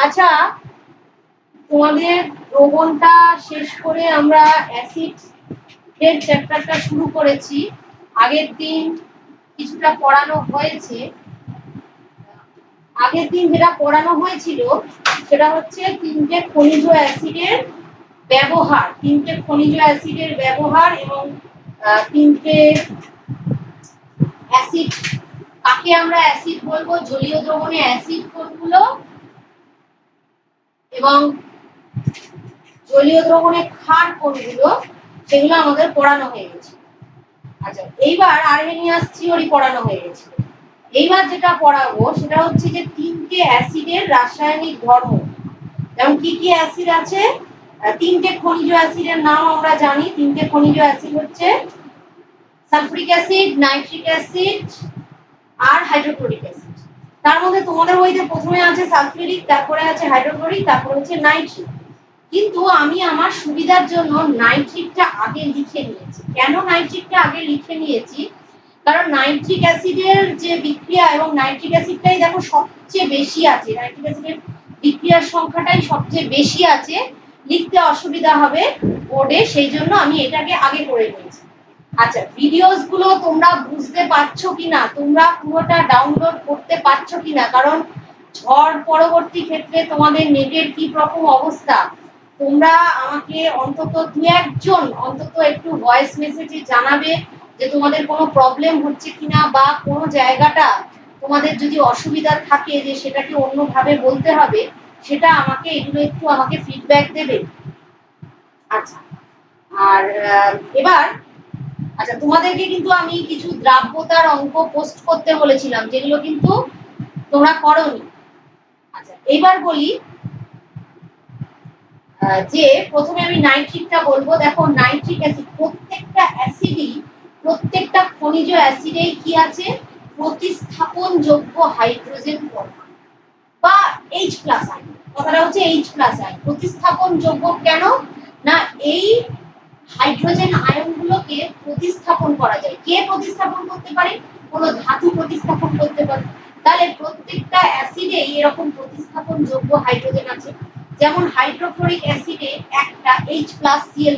আচ্ছা, তোমাদের দ্রবণটা শেষ করে আমরা অ্যাসিড এর চ্যাপ্টারটা শুরু করেছি। আগের দিন কিছুটা পড়ানো হয়েছে। আগের দিন যেটা পড়ানো হয়েছিল সেটা হচ্ছে তিনটে খনিজ অ্যাসিডের ব্যবহার এবং তিনটে অ্যাসিড, কাকে আমরা অ্যাসিড বলবো, জলীয় দ্রবণে অ্যাসিড কোনগুলো এবং জলীয় দ্রবণে ক্ষার কোনগুলো, সেগুলো আমাদের পড়ানো হয়ে গেছে। আচ্ছা, এইবার আর্হেনিয়াস থিওরি পড়ানো হয়ে গেছে। এইবার যেটা পড়াবো সেটা হচ্ছে যে তিনটে অ্যাসিডের রাসায়নিক ধর্ম। যেমন কি কি অ্যাসিড আছে, তিনটে খনিজ অ্যাসিডের নাম আমরা জানি। তিনটে খনিজ অ্যাসিড হচ্ছে সালফুরিক অ্যাসিড, নাইট্রিক অ্যাসিড আর হাইড্রোক্লোরিক অ্যাসিড। তার মধ্যে তোমাদের বইতে প্রথমে আছে সালফিউরিক, তারপরে আছে হাইড্রোক্লোরিক, তারপরে হচ্ছে নাইট্রিক। কিন্তু আমি আমার সুবিধার জন্য নাইট্রিকটা আগে লিখে নিয়েছি। কেন নাইট্রিকটা আগে লিখে নিয়েছি? কারণ নাইট্রিক অ্যাসিডের যে বিক্রিয়া, এবং নাইট্রিক অ্যাসিডটাই দেখো সবচেয়ে বেশি আছে, নাইট্রিক অ্যাসিডের বিক্রিয়ার সংখ্যাটাই সবচেয়ে বেশি আছে, লিখতে অসুবিধা হবে বোর্ডে, সেই জন্য আমি এটাকে আগে করে নিয়েছি। আচ্ছা, ভিডিওস গুলো তোমরা বুঝতে পারছো কিনা, তোমরা পুরোটা ডাউনলোড করতে পারছো কিনা, কারণ ঝড় পরবর্তী ক্ষেত্রে তোমাদের নেটের কি রকম অবস্থা, তোমরা আমাকে অন্তত দু একজন অন্তত একটু ভয়েস মেসেজে জানাবে যে তোমাদের কোনো প্রবলেম হচ্ছে কিনা, বা কোনো জায়গাটা তোমাদের যদি অসুবিধা থাকে যে সেটাকে অন্যভাবে বলতে হবে, সেটা আমাকে এগুলো একটু আমাকে ফিডব্যাক দেবে। আচ্ছা, আর এবার আচ্ছা, তোমাদেরকে কিন্তু আমি কিছু দ্রাব্যতার অঙ্ক পোস্ট করতে বলেছিলাম, যেগুলো কিন্তু তোমরা করোনি। আচ্ছা, এবার বলি যে প্রথমে আমি নাইট্রিকটা বলবো। দেখো, নাইট্রিক অ্যাসিড, প্রত্যেকটা অ্যাসিডই, প্রত্যেকটা খনিজ অ্যাসিডেই কি আছে, প্রতিস্থাপনযোগ্য হাইড্রোজেন পরমাণু বা H+ আয়ন। কথাটা হচ্ছে H+ আয়ন প্রতিস্থাপনযোগ্য। কেন না, এই হাইড্রোজেন আয়নগুলোকে প্রতিস্থাপন করা যায়। কে প্রতিস্থাপন করতে পারে? কোনো ধাতু প্রতিস্থাপন করতে পারে। তাহলে প্রত্যেকটা অ্যাসিডে এরকম প্রতিস্থাপনযোগ্য হাইড্রোজেন আছে। যেমন হাইড্রোক্লোরিক অ্যাসিডে একটা H+Cl-,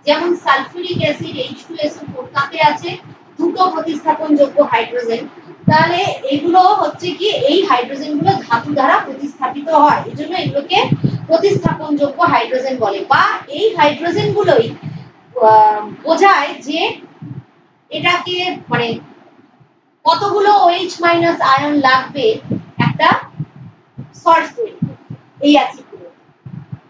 যেমন সালফিউরিক অ্যাসিড H2SO4, তাতে আছে দুটো প্রতিস্থাপনযোগ্য হাইড্রোজেন। তাহলে এগুলো হচ্ছে কি, এই হাইড্রোজেনগুলো ধাতু দ্বারা প্রতিস্থাপিত হয়, এজন্য এগুলোকে প্রতিস্থাপনযোগ্য হাইড্রোজেন বলে। বা এই হাইড্রোজেনগুলোই বোঝায় যে এটাকে মানে কতগুলো OH- আয়ন লাগবে একটা সল্ট তৈরি করতে এই অ্যাসিডগুলো।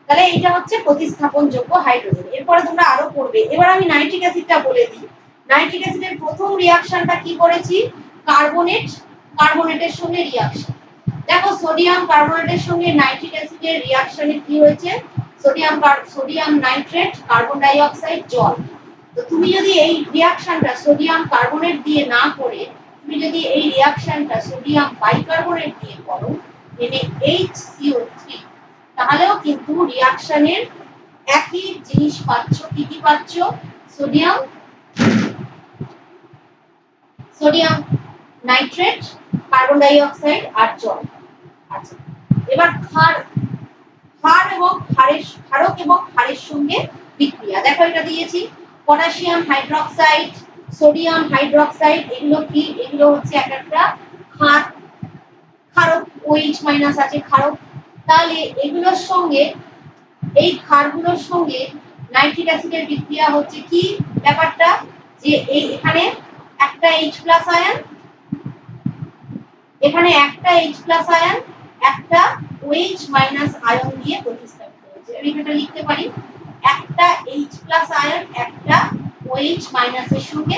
তাহলে এটা হচ্ছে প্রতিস্থাপনযোগ্য হাইড্রোজেন। এরপরে তোমরা আরো পড়বে। এবার আমি নাইট্রিক অ্যাসিডটা বলে দিই। নাইট্রিক অ্যাসিডের প্রথম রিঅ্যাকশনটা কি করেছি, কার্বনেটের সঙ্গে রিঅ্যাকশন। দেখো, সোডিয়াম কার্বনেটের সঙ্গে নাইট্রিক অ্যাসিডের রিঅ্যাকশনে কি হয়েছে, sodium nitrate, carbon die oxide, জল। তো তুমি যদি এই রিঅ্যাকশনটা সোডিয়াম কার্বনেট দিয়ে না করে তুমি যদি এই রিঅ্যাকশনটা সোডিয়াম বাইকার্বনেট দিয়ে করো, NaHCO3, তাহলেও কিন্তু রিঅ্যাকশনের একই জিনিস পাচ্ছ। কি কি পাচ্ছ? Sodium nitrate, carbon die oxide আর জল। আচ্ছা, এবার ক্ষারক এবং ক্ষারের সঙ্গে বিক্রিয়া। দেখো, এটা দিয়েছি পটাশিয়াম হাইড্রোক্সাইড, সোডিয়াম হাইড্রোক্সাইড। এগুলো কি? এগুলো হচ্ছে এক একটা ক্ষারক, OH- আছে ক্ষারক। তাহলে এগুলোর সঙ্গে, এই ক্ষারগুলোর সঙ্গে নাইট্রিক অ্যাসিডের বিক্রিয়া হচ্ছে কি ব্যাপারটা, যে এখানে একটা H+ আয়ন, এখানে একটা H+ আয়ন, একটা OH- আয়ন দিয়ে প্রতিস্থাপিত হয়েছে। আমি এটা লিখতে পারি, একটা H+ আয়ন একটা OH- এর সঙ্গে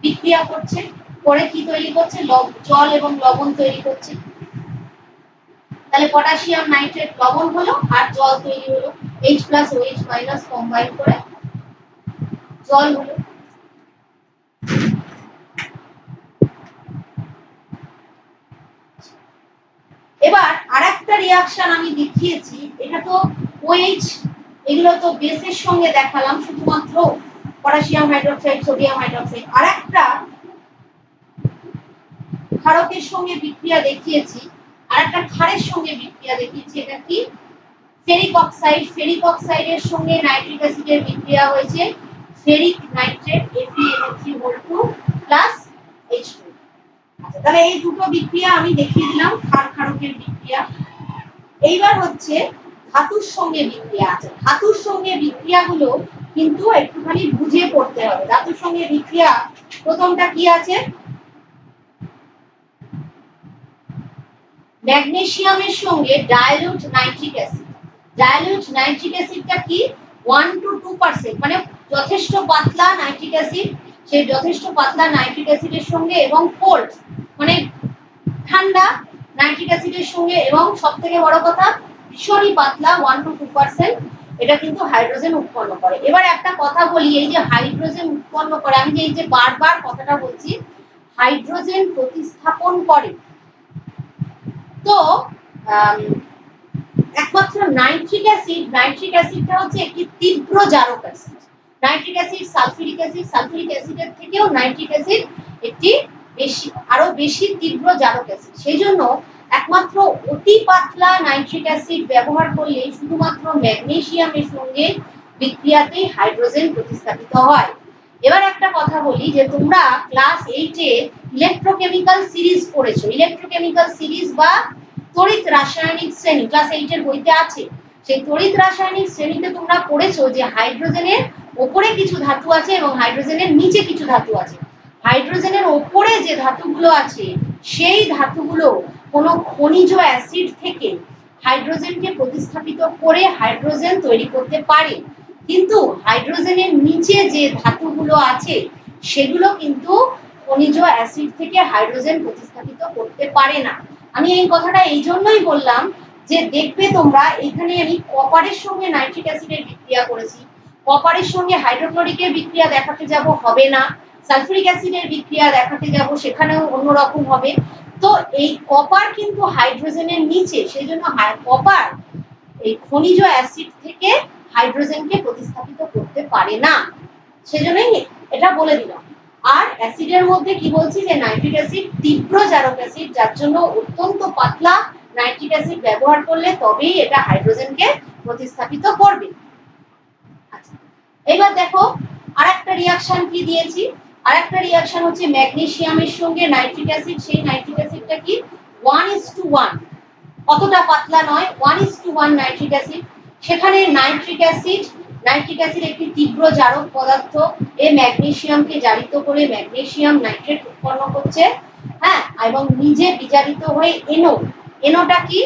বিক্রিয়া করছে, পরে কি তৈরি করছে, জল এবং লবণ তৈরি করছে। তাহলে পটাশিয়াম নাইট্রেট লবণ হলো আর জল তৈরি হলো, H+OH- কম্বাইন করে জল হলো। এবার আরেকটা রিঅ্যাকশন আমি দেখিয়েছি, এটা তো OH, এগুলো তো বেসের সঙ্গে দেখালাম শুধুমাত্র পটাশিয়াম হাইড্রোক্সাইড, সোডিয়াম হাইড্রোক্সাইড। আরেকটা ক্ষারকের সঙ্গে বিক্রিয়া দেখিয়েছি, আর একটা ক্ষারের সঙ্গে বিক্রিয়া দেখিয়েছি, এটা কি ফেরিক অক্সাইড। ফেরিক অক্সাইডের সঙ্গে নাইট্রিক অ্যাসিডের বিক্রিয়া হয়েছে ferric nitrate FeNO3 plus H2। আচ্ছা, তাহলে এই দুটো বিক্রিয়া আমি দেখিয়ে দিলাম, ক্ষার ক্ষারকের বিক্রিয়া। এইবার হচ্ছে ধাতুর সঙ্গে বিক্রিয়া। আছে ধাতুর সঙ্গে বিক্রিয়াগুলো কিন্তু একটুখানি বুঝে করতে হবে। ধাতুর সঙ্গে বিক্রিয়া প্রথমটা কি আছে, ম্যাগনেসিয়ামের সঙ্গে dilute nitric acid. Dilute nitric অ্যাসিডটা কি 1 to 2%, মানে যথেষ্ট পাতলা নাইট্রিক অ্যাসিড। সেই যথেষ্ট পাতলা নাইট্রিক অ্যাসিডের সঙ্গে এবং কোল্ড মানে ঠান্ডা নাইট্রিক অ্যাসিডের সঙ্গে এবং সবথেকে বড় কথা ভীষণই পাতলা 1 to 2%, এটা কিন্তু হাইড্রোজেন উৎপন্ন করে। এবার একটা কথা বলি, এই যে হাইড্রোজেন উৎপন্ন করে, আমি যে এই যে বারবার কথাটা বলছি হাইড্রোজেন প্রতিস্থাপন করে, তো একমাত্র নাইট্রিক অ্যাসিড, নাইট্রিক অ্যাসিডটা হচ্ছে একটি তীব্র জারক acid. Nitric acid, sulphuric acid, sulphuric অ্যাসিডের থেকেও নাইট্রিক অ্যাসিড একটি আরো বেশি তীব্র জারক অ্যাসিড। সেই জন্য একমাত্র অতি পাতলা নাইট্রিক অ্যাসিড ব্যবহার করলে শুধুমাত্র ম্যাগনেসিয়ামের সঙ্গে বিক্রিয়াতেই হাইড্রোজেন প্রতিস্থাপিত হয়। এবার একটা কথা বলি যে তোমরা ক্লাস 8-এ ইলেকট্রোকেমিক্যাল সিরিজ পড়েছো। ইলেকট্রোকেমিক্যাল সিরিজ বা তড়িৎ রাসায়নিক শ্রেণী ক্লাস 8-এর বইতে আছে। সেই তড়িৎ রাসায়নিক শ্রেণীতে তোমরা পড়েছো যে হাইড্রোজেনের উপরে কিছু ধাতু আছে এবং হাইড্রোজেনের নিচে কিছু ধাতু আছে। হাইড্রোজেনের উপরে যে ধাতুগুলো আছে সেই ধাতুগুলো কোনো খনিজ অ্যাসিড থেকে হাইড্রোজেনকে প্রতিস্থাপিত করে হাইড্রোজেন তৈরি করতে পারে, কিন্তু হাইড্রোজেনের নিচে যে ধাতুগুলো আছে সেগুলো কিন্তু খনিজ অ্যাসিড থেকে হাইড্রোজেন প্রতিস্থাপিত করতে পারে না। আমি এই কথাটা এই জন্যই বললাম যে দেখবে তোমরা এখানে আমি কপারের সঙ্গে নাইট্রিক অ্যাসিডের বিক্রিয়া করেছি, কপারের সঙ্গে হাইড্রোক্লোরিকের বিক্রিয়া দেখাতে যাব হবে না, সালফিউরিক অ্যাসিডের বিক্রিয়া দেখাতে যাব সেখানেও অন্যরকম হবে। তো এই কপার কিন্তু হাইড্রোজেনের নিচে, সেই জন্য কপার এই খনিজ অ্যাসিড থেকে হাইড্রোজেনকে প্রতিস্থাপিত করতে পারে না, সেজন্যই এটা বলে দিলাম। আর অ্যাসিডের মধ্যে কি বলছি যে নাইট্রিক অ্যাসিড তীব্র জারক অ্যাসিড, যার জন্য অত্যন্ত পাতলা নাইট্রিক অ্যাসিড ব্যবহার করলে তবেই এটা হাইড্রোজেনকে প্রতিস্থাপিত করবে। আচ্ছা, এবার দেখো আরেকটা রিঅ্যাকশন কি দিয়েছি। আরেকটা রিঅ্যাকশন হচ্ছে ম্যাগনেসিয়ামের সঙ্গে নাইট্রিক অ্যাসিড। সেই নাইট্রিক অ্যাসিডটা কি 1:1, অতটা পাতলা নয়, 1:1 নাইট্রিক অ্যাসিড। সেখানে নাইট্রিক অ্যাসিড একটি তীব্র জারক পদার্থ, এই ম্যাগনেসিয়ামকে জারিত করে ম্যাগনেসিয়াম নাইট্রেট উৎপন্ন করছে, হ্যাঁ, এবং নিজে বিজারিত হয়ে এনোটা কি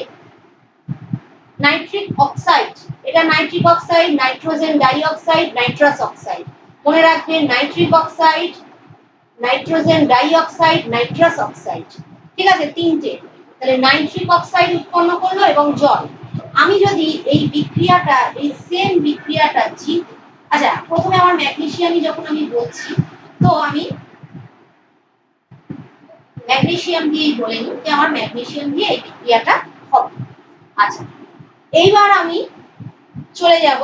নাইট্রিক অক্সাইড। এটা nitric oxide, nitrogen die oxide, nitrous oxide. মনে রাখবে nitric oxide, nitrogen die oxide, nitrous oxide, ঠিক আছে, তিনটে। তাহলে নাইট্রিক অক্সাইড উৎপন্ন করলো এবং জল। আমি যদি এই বিক্রিয়াটা, এই সেম বিক্রিয়াটা জিঙ্ক, আচ্ছা প্রথমে আমার ম্যাগনেসিয়ামই যখন আমি বলছি, তো আমি ম্যাগনেসিয়াম দিয়েই বলে নিই যে আমার ম্যাগনেসিয়াম দিয়ে এই বিক্রিয়াটা হবে। আচ্ছা, এইবার আমি চলে যাব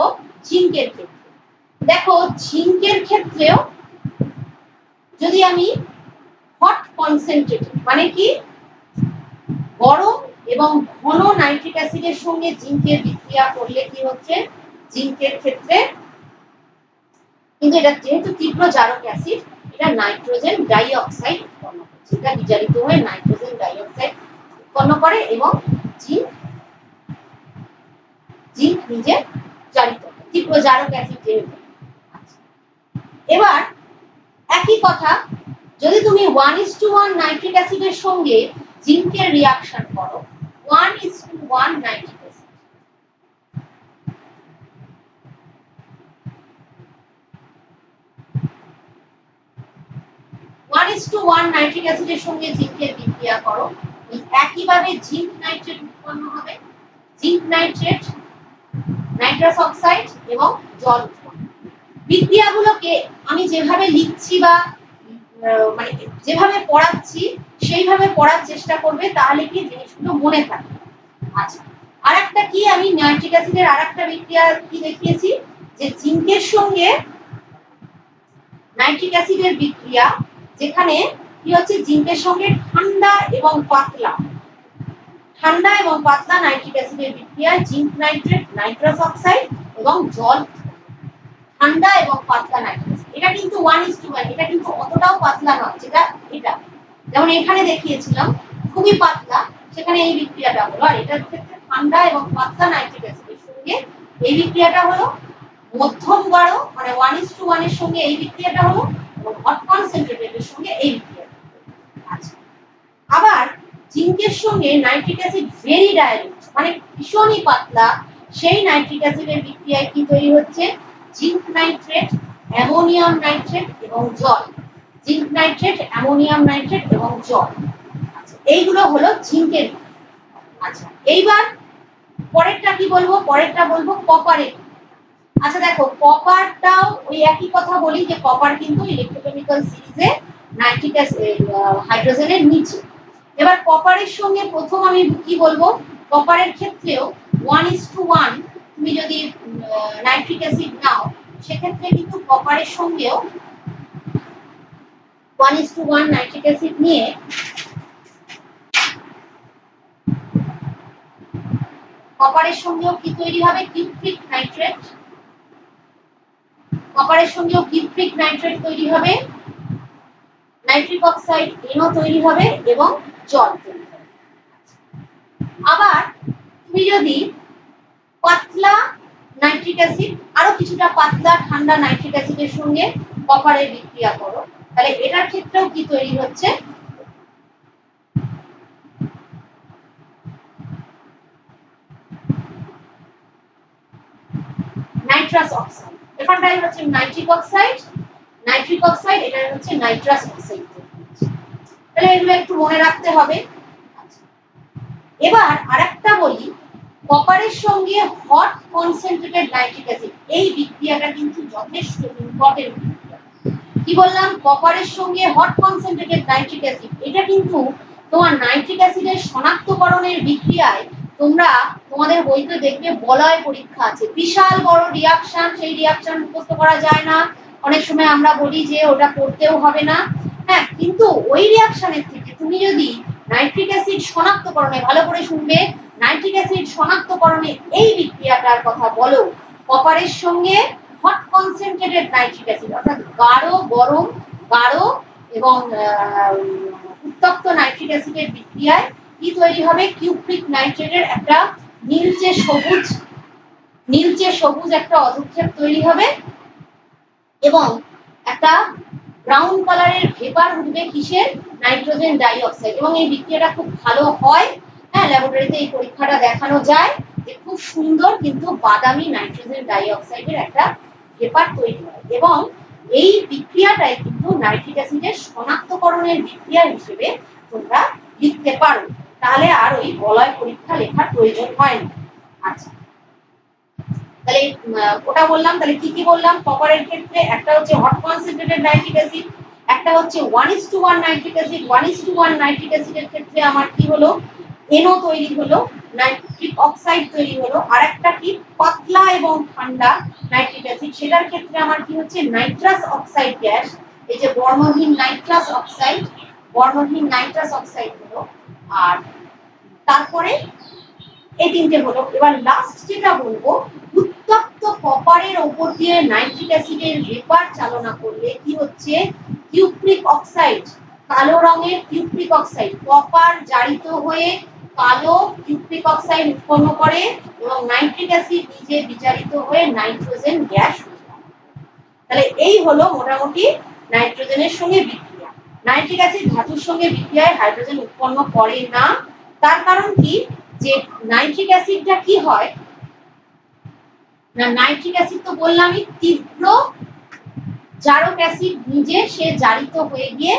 জিঙ্কের ক্ষেত্রে। দেখো জিঙ্কের ক্ষেত্রেও যদি আমি হট কনসেন্ট্রেটেড মানে কি গরম এবং ঘন নাইট্রিক অ্যাসিডের সঙ্গে জিঙ্কের বিক্রিয়া করলে কি হচ্ছে, জিঙ্কের ক্ষেত্রে কিন্তু এটা যেহেতু তীব্র জারক অ্যাসিড, এটা নাইট্রোজেন ডাই অক্সাইড উৎপন্ন করছে, এটা বিজারিত হয়ে নাইট্রোজেন ডাই অক্সাইড উৎপন্ন করে এবং জিঙ্ক নিজে জারিত হয়, তীব্র জারক অ্যাসিড যেহেতু। এবার একই কথা যদি তুমি 1:1 নাইট্রিক অ্যাসিডের সঙ্গে জিঙ্কের রিঅ্যাকশন করো, 1:1 নাইট্রিক অ্যাসিড, 1:1 নাইট্রিক অ্যাসিডের সঙ্গে জিঙ্কের বিক্রিয়া করো, একইভাবে জিঙ্ক নাইট্রেট উৎপন্ন হবে, জিঙ্ক নাইট্রেট, নাইট্রাস অক্সাইড এবং জল উৎপন্ন। বিক্রিয়াগুলোকে আমি যেভাবে লিখছি বা মানে যেভাবে পড়াচ্ছি সেইভাবে পড়ার চেষ্টা করবে, তাহলে কি জিনিসগুলো মনে থাকবে। আচ্ছা, আরেকটা কি আমি নাইট্রিক অ্যাসিডের আরেকটা বিক্রিয়া কি দেখিয়েছি যে জিঙ্কের সঙ্গে নাইট্রিক অ্যাসিডের বিক্রিয়া, যেখানে কি হচ্ছে জিঙ্কের সঙ্গে ঠান্ডা এবং পাতলা, ঠান্ডা এবং পাতলা নাইট্রিক অ্যাসিডের বিক্রিয়ায় জিঙ্ক নাইট্রেট, নাইট্রাস অক্সাইড এবং জল। ঠান্ডা এবং পাতলা নাইট্রিক অ্যাসিড, এটা কিন্তু 1:1, এটা কিন্তু অতটাও পাতলা নয়, যেটা এটা যেমন এখানে দেখিয়েছিলাম খুবই পাতলা, সেখানে এই বিক্রিয়াটা হলো। আর এটার ক্ষেত্রে ঠান্ডা এবং পাতলা নাইট্রিক অ্যাসিডের সঙ্গে এই বিক্রিয়াটা হলো, মধ্যম গাঢ় মানে 1:1 এর সঙ্গে এই বিক্রিয়াটা হলো, এবং হট কনসেন্ট্রেটেডের সঙ্গে এই বিক্রিয়াটা। আচ্ছা, আবার জিঙ্কের সঙ্গে নাইট্রিক অ্যাসিড ভেরি ডাইলিউট মানে ভীষণই পাতলা, সেই নাইট্রিক অ্যাসিডের বিক্রিয়ায় কি তৈরি হচ্ছে? জিঙ্ক নাইট্রেট, অ্যামোনিয়াম নাইট্রেট এবং জল। জিঙ্ক নাইট্রেট, অ্যামোনিয়াম নাইট্রেট এবং জল। আচ্ছা, এইগুলো হলো জিঙ্কের। আচ্ছা, এইবার পরেরটা কি বলবো? পরেরটা বলবো কপারের। আচ্ছা দেখো, কপারটাও ওই একই কথা বলি যে কপার কিন্তু ইলেকট্রোকেমিক্যাল সিরিজে নাইট্রিক অ্যাসিড হাইড্রোজেনের নিচে। এবার কপারের সঙ্গে প্রথম আমি কি বলবো? কপারের ক্ষেত্রেও 1:1 তুমি যদি নাইট্রিক অ্যাসিড নাও, সেক্ষেত্রে কিন্তু কপারের সঙ্গেও 1:1 নাইট্রিক অ্যাসিড নিয়ে কপারের সঙ্গেও কি তৈরি হবে? Cupric nitrate. কপারের সঙ্গেও কিউপ্রিক নাইট্রেট তৈরি হবে, নাইট্রিক অক্সাইড NO তৈরি হবে এবং জল তৈরি হবে। আবার তুমি যদি পাতলা নাইট্রিক অ্যাসিড, আরো কিছুটা পাতলা ঠান্ডা নাইট্রিক অ্যাসিডের সঙ্গে কপারের বিক্রিয়া করো, তাহলে এটার ক্ষেত্রেও কি তৈরি হচ্ছে? Nitrous oxide. এখানটাই হচ্ছে নাইট্রিক অক্সাইড, নাইট্রিক অক্সাইড, এটা হচ্ছে নাইট্রাস অক্সাইড। তাহলে এগুলো একটু মনে রাখতে হবে। এবার আরেকটা বলি, কপারের সঙ্গে হট কনসেন্ট্রেটেড নাইট্রিক অ্যাসিড, এই বিক্রিয়াটা কিন্তু যথেষ্ট ইম্পর্টেন্ট বিক্রিয়া। কি বললাম? কপারের সঙ্গে হট কনসেন্ট্রেটেড নাইট্রিক অ্যাসিড, এটা কিন্তু তোমার নাইট্রিক অ্যাসিডের শনাক্তকরণের বিক্রিয়ায় তোমরা তোমাদের বইতে দেখবে বলয় পরীক্ষা আছে, বিশাল বড় রিঅ্যাকশন, সেই রিঅ্যাকশন মুখস্থ করা যায় না, অনেক সময় আমরা বলি যে ওটা করতেও হবে না। হ্যাঁ, কিন্তু ওই রিঅ্যাকশনের থেকে তুমি যদি নাইট্রিক অ্যাসিড শনাক্তকরণে, ভালো করে শুনবে, নাইট্রিক অ্যাসিড শনাক্তকরণে এই বিক্রিয়াটার কথা বলো, কপারের সঙ্গে হট কনসেন্ট্রেটেড নাইট্রিক অ্যাসিড অর্থাৎ গাঢ় গরম গাঢ় এবং উত্তপ্ত নাইট্রিক অ্যাসিডের বিক্রিয়ায় কি তৈরি হবে? কিউপ্রিক নাইট্রেটের একটা নীলচে সবুজ একটা অধক্ষেপ তৈরি হবে এবং একটা ব্রাউন কালারের ভেপার উঠবে, কিসের? Nitrogen die oxide. এবং এই বিক্রিয়াটা খুব ভালো হয়, হ্যাঁ, ল্যাবরেটরিতে এই পরীক্ষাটা দেখানো যায় যে খুব সুন্দর কিন্তু বাদামি নাইট্রোজেন ডাই অক্সাইডের একটা ভেপার তৈরি হয়। এবং এই বিক্রিয়াটাই কিন্তু নাইট্রিক অ্যাসিডের শনাক্তকরণের বিক্রিয়া হিসেবে তোমরা লিখতে পারো, তাহলে আর ওই বলয় পরীক্ষা লেখার প্রয়োজন হয় না। আচ্ছা, তাহলে ওটা বললাম। তাহলে কি কি বললাম? কপারের ক্ষেত্রে একটা হচ্ছে হট কনসেন্ট্রেটেড নাইট্রিক অ্যাসিড, একটা হচ্ছে 1:1 নাইট্রিক অ্যাসিড। 1:1 নাইট্রিক অ্যাসিডের ক্ষেত্রে আমার কি হলো? NO তৈরি হলো, নাইট্রিক অক্সাইড তৈরি হলো। আর একটা কি পাতলা এবং ঠান্ডা নাইট্রিক অ্যাসিড, সেটার ক্ষেত্রে আমার কি হচ্ছে? নাইট্রাস অক্সাইড গ্যাস, এই যে বর্ণহীন নাইট্রাস অক্সাইড, বর্ণহীন নাইট্রাস অক্সাইড হলো। আর তারপরে এই তিনটে হলো। এবার লাস্ট যেটা বলবো, উত্তপ্ত কপারের উপর দিয়ে নাইট্রিক অ্যাসিডের ভেপার চালনা করলে কি হচ্ছে? কিউপ্রিক অক্সাইড, কালো রঙের কিউপ্রিক অক্সাইড, কপার জারিত হয়ে কালো কিউপ্রিক অক্সাইড উৎপন্ন করে এবং নাইট্রিক অ্যাসিড নিজে বিজারিত হয়ে নাইট্রোজেন গ্যাস হয়ে যায়। তাহলে এই হলো মোটামুটি নাইট্রোজেনের সঙ্গে বিক্রিয়া। নাইট্রিক অ্যাসিড ধাতুর সঙ্গে বিক্রিয়ায় হাইড্রোজেন উৎপন্ন করে না। তার কারণ কি? যে নাইট্রিক অ্যাসিডটা কি হয় না, নাইট্রিক অ্যাসিড তো বললামই তীব্র জারক অ্যাসিড, নিজে সে জারিত হয়ে গিয়ে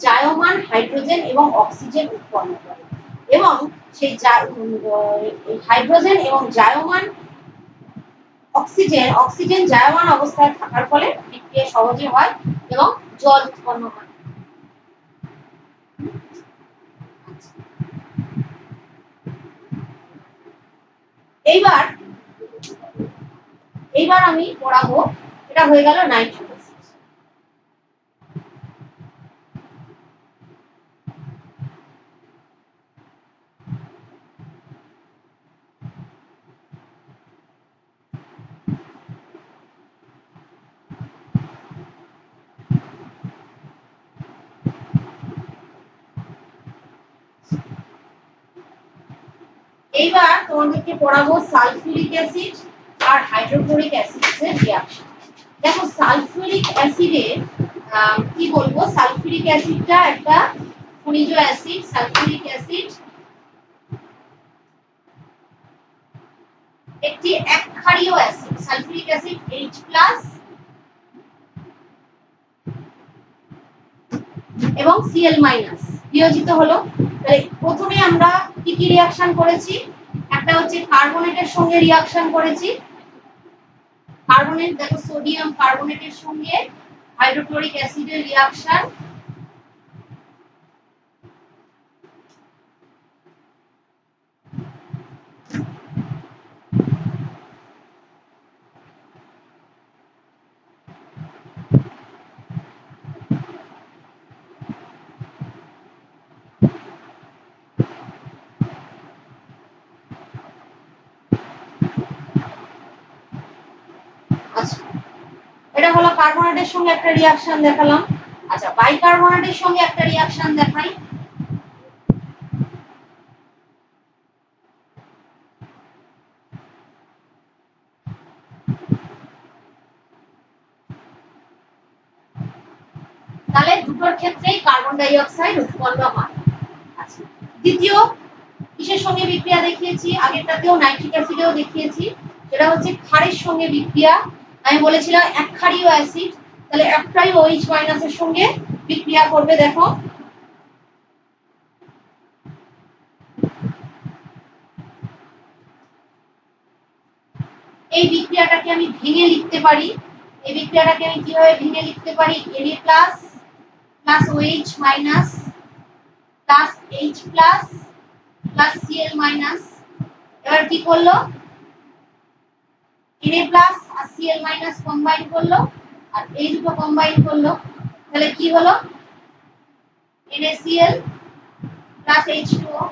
জায়মান হাইড্রোজেন এবং অক্সিজেন উৎপন্ন করে এবং সেই হাইড্রোজেন এবং জায়মান অক্সিজেন জায়মান অবস্থায় থাকার ফলে বিক্রিয়া সহজে হয় এবং জল উৎপন্ন হয়। এইবার আমি পড়াবো, এটা হয়ে গেল নাইট্রিক অ্যাসিড। এইবার তোমাদেরকে পড়াবো সালফিউরিক অ্যাসিড আর হাইড্রোক্লোরিক অ্যাসিডের রিঅ্যাকশন। দেখো সালফিউরিক অ্যাসিডে কি বলবো, সালফিউরিক অ্যাসিডটা একটা খনিজ অ্যাসিড। সালফিউরিক অ্যাসিড একটি একক্ষারীয় অ্যাসিড। সালফিউরিক অ্যাসিড H+ এবং Cl- বিয়োজিত হলো। তাহলে প্রথমে আমরা কি কি রিঅ্যাকশন করেছি, একটা হচ্ছে কার্বনেটের সঙ্গে রিঅ্যাকশন করেছি। কার্বনেট, দেখো সোডিয়াম কার্বনেটের সঙ্গে হাইড্রোক্লোরিক অ্যাসিডের রিঅ্যাকশন। আচ্ছা, এটা হলো কার্বনেটের সঙ্গে একটা রিঅ্যাকশন দেখালাম। আচ্ছা, বাইকার্বনেটের সঙ্গে একটা রিঅ্যাকশন দেখাই। তাহলে দুটোর ক্ষেত্রেই কার্বন ডাই অক্সাইড উৎপন্ন হয়। আচ্ছা, দ্বিতীয় কিসের সঙ্গে বিক্রিয়া দেখিয়েছি, আগেরটাতেও নাইট্রিক অ্যাসিডেও দেখিয়েছি, সেটা হচ্ছে ক্ষারের সঙ্গে বিক্রিয়া। আমি বলেছিলাম একক্ষারীয় অ্যাসিড, তাহলে একটাই OH- এর সঙ্গে বিক্রিয়া করবে। দেখো এই বিক্রিয়াটাকে আমি ভেঙে লিখতে পারি। এই বিক্রিয়াটাকে আমি কিভাবে ভেঙে লিখতে পারি, Na+ plus OH minus plus H+ plus Cl-। এবার কি করলো, Na+ আর Cl- কম্বাইন করলো, আর এই দুটো কম্বাইন করলো, তাহলে কি হলো, NaCl প্লাস H2O।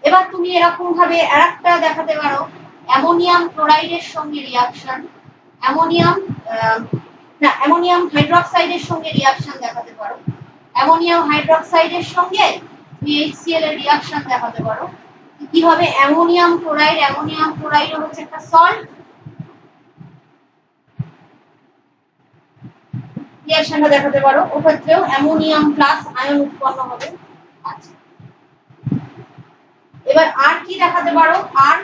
এবার তুমি এরকম ভাবে আরেকটা দেখাতে পারো, অ্যামোনিয়াম ক্লোরাইডের সঙ্গে রিঅ্যাকশন। অ্যামোনিয়াম হাইড্রোক্সাইডের সঙ্গে রিঅ্যাকশন দেখাতে পারো। অ্যামোনিয়াম হাইড্রোক্সাইডের সঙ্গে তুমি HCl এর রিঅ্যাকশন দেখাতে পারো। কি হবে, অ্যামোনিয়াম ক্লোরাইড হচ্ছে একটা সল্ট, রিঅ্যাকশনটা দেখাতে পারো। ওক্ষেত্রেও অ্যামোনিয়াম প্লাস আয়ন উৎপন্ন হবে। আচ্ছা, এবার আর কি দেখাতে পারো, আর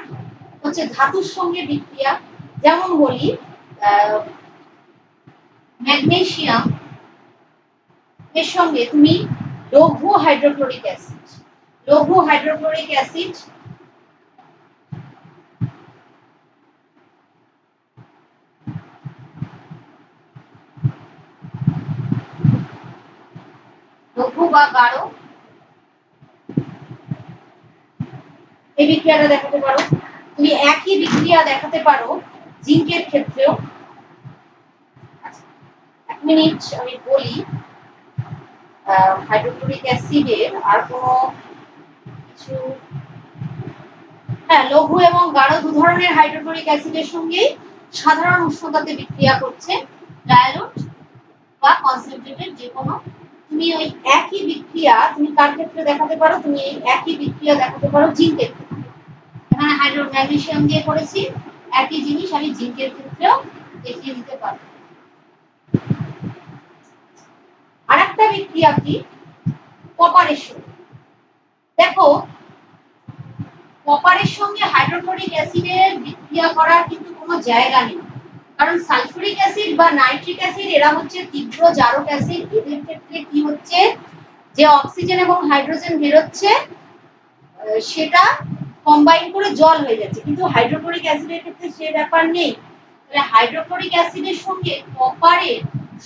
হচ্ছে ধাতুর সঙ্গে বিক্রিয়া। যেমন বলি ম্যাগনেসিয়াম এর সঙ্গে তুমি লঘু হাইড্রোক্লোরিক অ্যাসিড, লঘু হাইড্রোক্লোরিক অ্যাসিড লঘু বা গাঢ়, এই বিক্রিয়াটা দেখাতে পারো। তুমি একই বিক্রিয়া দেখাতে পারো জিঙ্কের ক্ষেত্রেও। এক মিনিট আমি বলি হাইড্রোক্লোরিক অ্যাসিডের আর কোনো কিছু। হ্যাঁ, লঘু এবং গাঢ় দু ধরনের হাইড্রোক্লোরিক অ্যাসিডের সঙ্গে সাধারণ উষ্ণতাতে বিক্রিয়া করছে, ডায়ালুট বা কনসেন্ট্রেটেড যে কোনো। তুমি ওই একই বিক্রিয়া তুমি কার ক্ষেত্রে দেখাতে পারো, তুমি এই একই বিক্রিয়া দেখাতে পারো জিঙ্কের ক্ষেত্রে। এখানে ম্যাগনেসিয়াম দিয়ে করেছি, একই জিনিস আমি জিঙ্কের ক্ষেত্রেও দেখিয়ে দিতে পারবো। আরেকটা বিক্রিয়া কি, কপারের সঙ্গে। দেখো কপারের সঙ্গে হাইড্রোক্লোরিক অ্যাসিডের বিক্রিয়া করার কিন্তু কোনো জায়গা নেই, কারণ সালফিউরিক অ্যাসিড বা নাইট্রিক অ্যাসিড এরা হচ্ছে তীব্র জারক অ্যাসিড। এদের ক্ষেত্রে কি হচ্ছে, যে অক্সিজেন এবং হাইড্রোজেন বেরোচ্ছে সেটা কম্বাইন করে জল হয়ে যাচ্ছে, কিন্তু হাইড্রোক্লোরিক অ্যাসিডের ক্ষেত্রে সে ব্যাপার নেই। তাহলে হাইড্রোক্লোরিক অ্যাসিডের সঙ্গে কপারের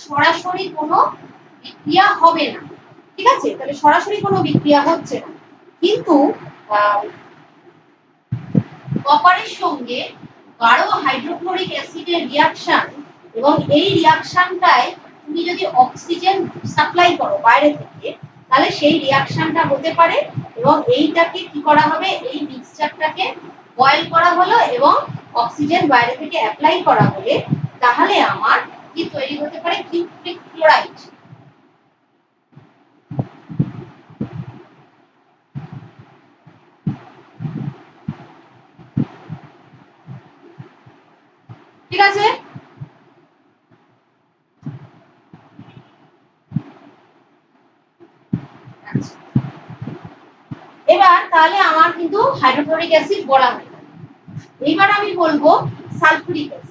সরাসরি কোনো বিক্রিয়া হবে না, ঠিক আছে, তাহলে সরাসরি কোনো বিক্রিয়া হচ্ছে না। কিন্তু কপারের সঙ্গে গাঢ় হাইড্রোক্লোরিক অ্যাসিডের রিঅ্যাকশন, এবং এই রিঅ্যাকশনটায় তুমি যদি অক্সিজেন সাপ্লাই করো বাইরে থেকে, তাহলে সেই রিঅ্যাকশনটা হতে পারে। এবং এইটাকে কি করা হবে, এই মিক্সচারটাকে বয়েল করা হলো এবং অক্সিজেন বাইরে থেকে অ্যাপ্লাই করা হলে তাহলে আমার কি তৈরি হতে পারে, কিউপ্রিক ক্লোরাইড। আছে? এবার তাহলে আমার কিন্তু হাইড্রোক্লোরিক অ্যাসিড বলা হয়ে গেল। এবার আমি বলবো সালফুরিক অ্যাসিড।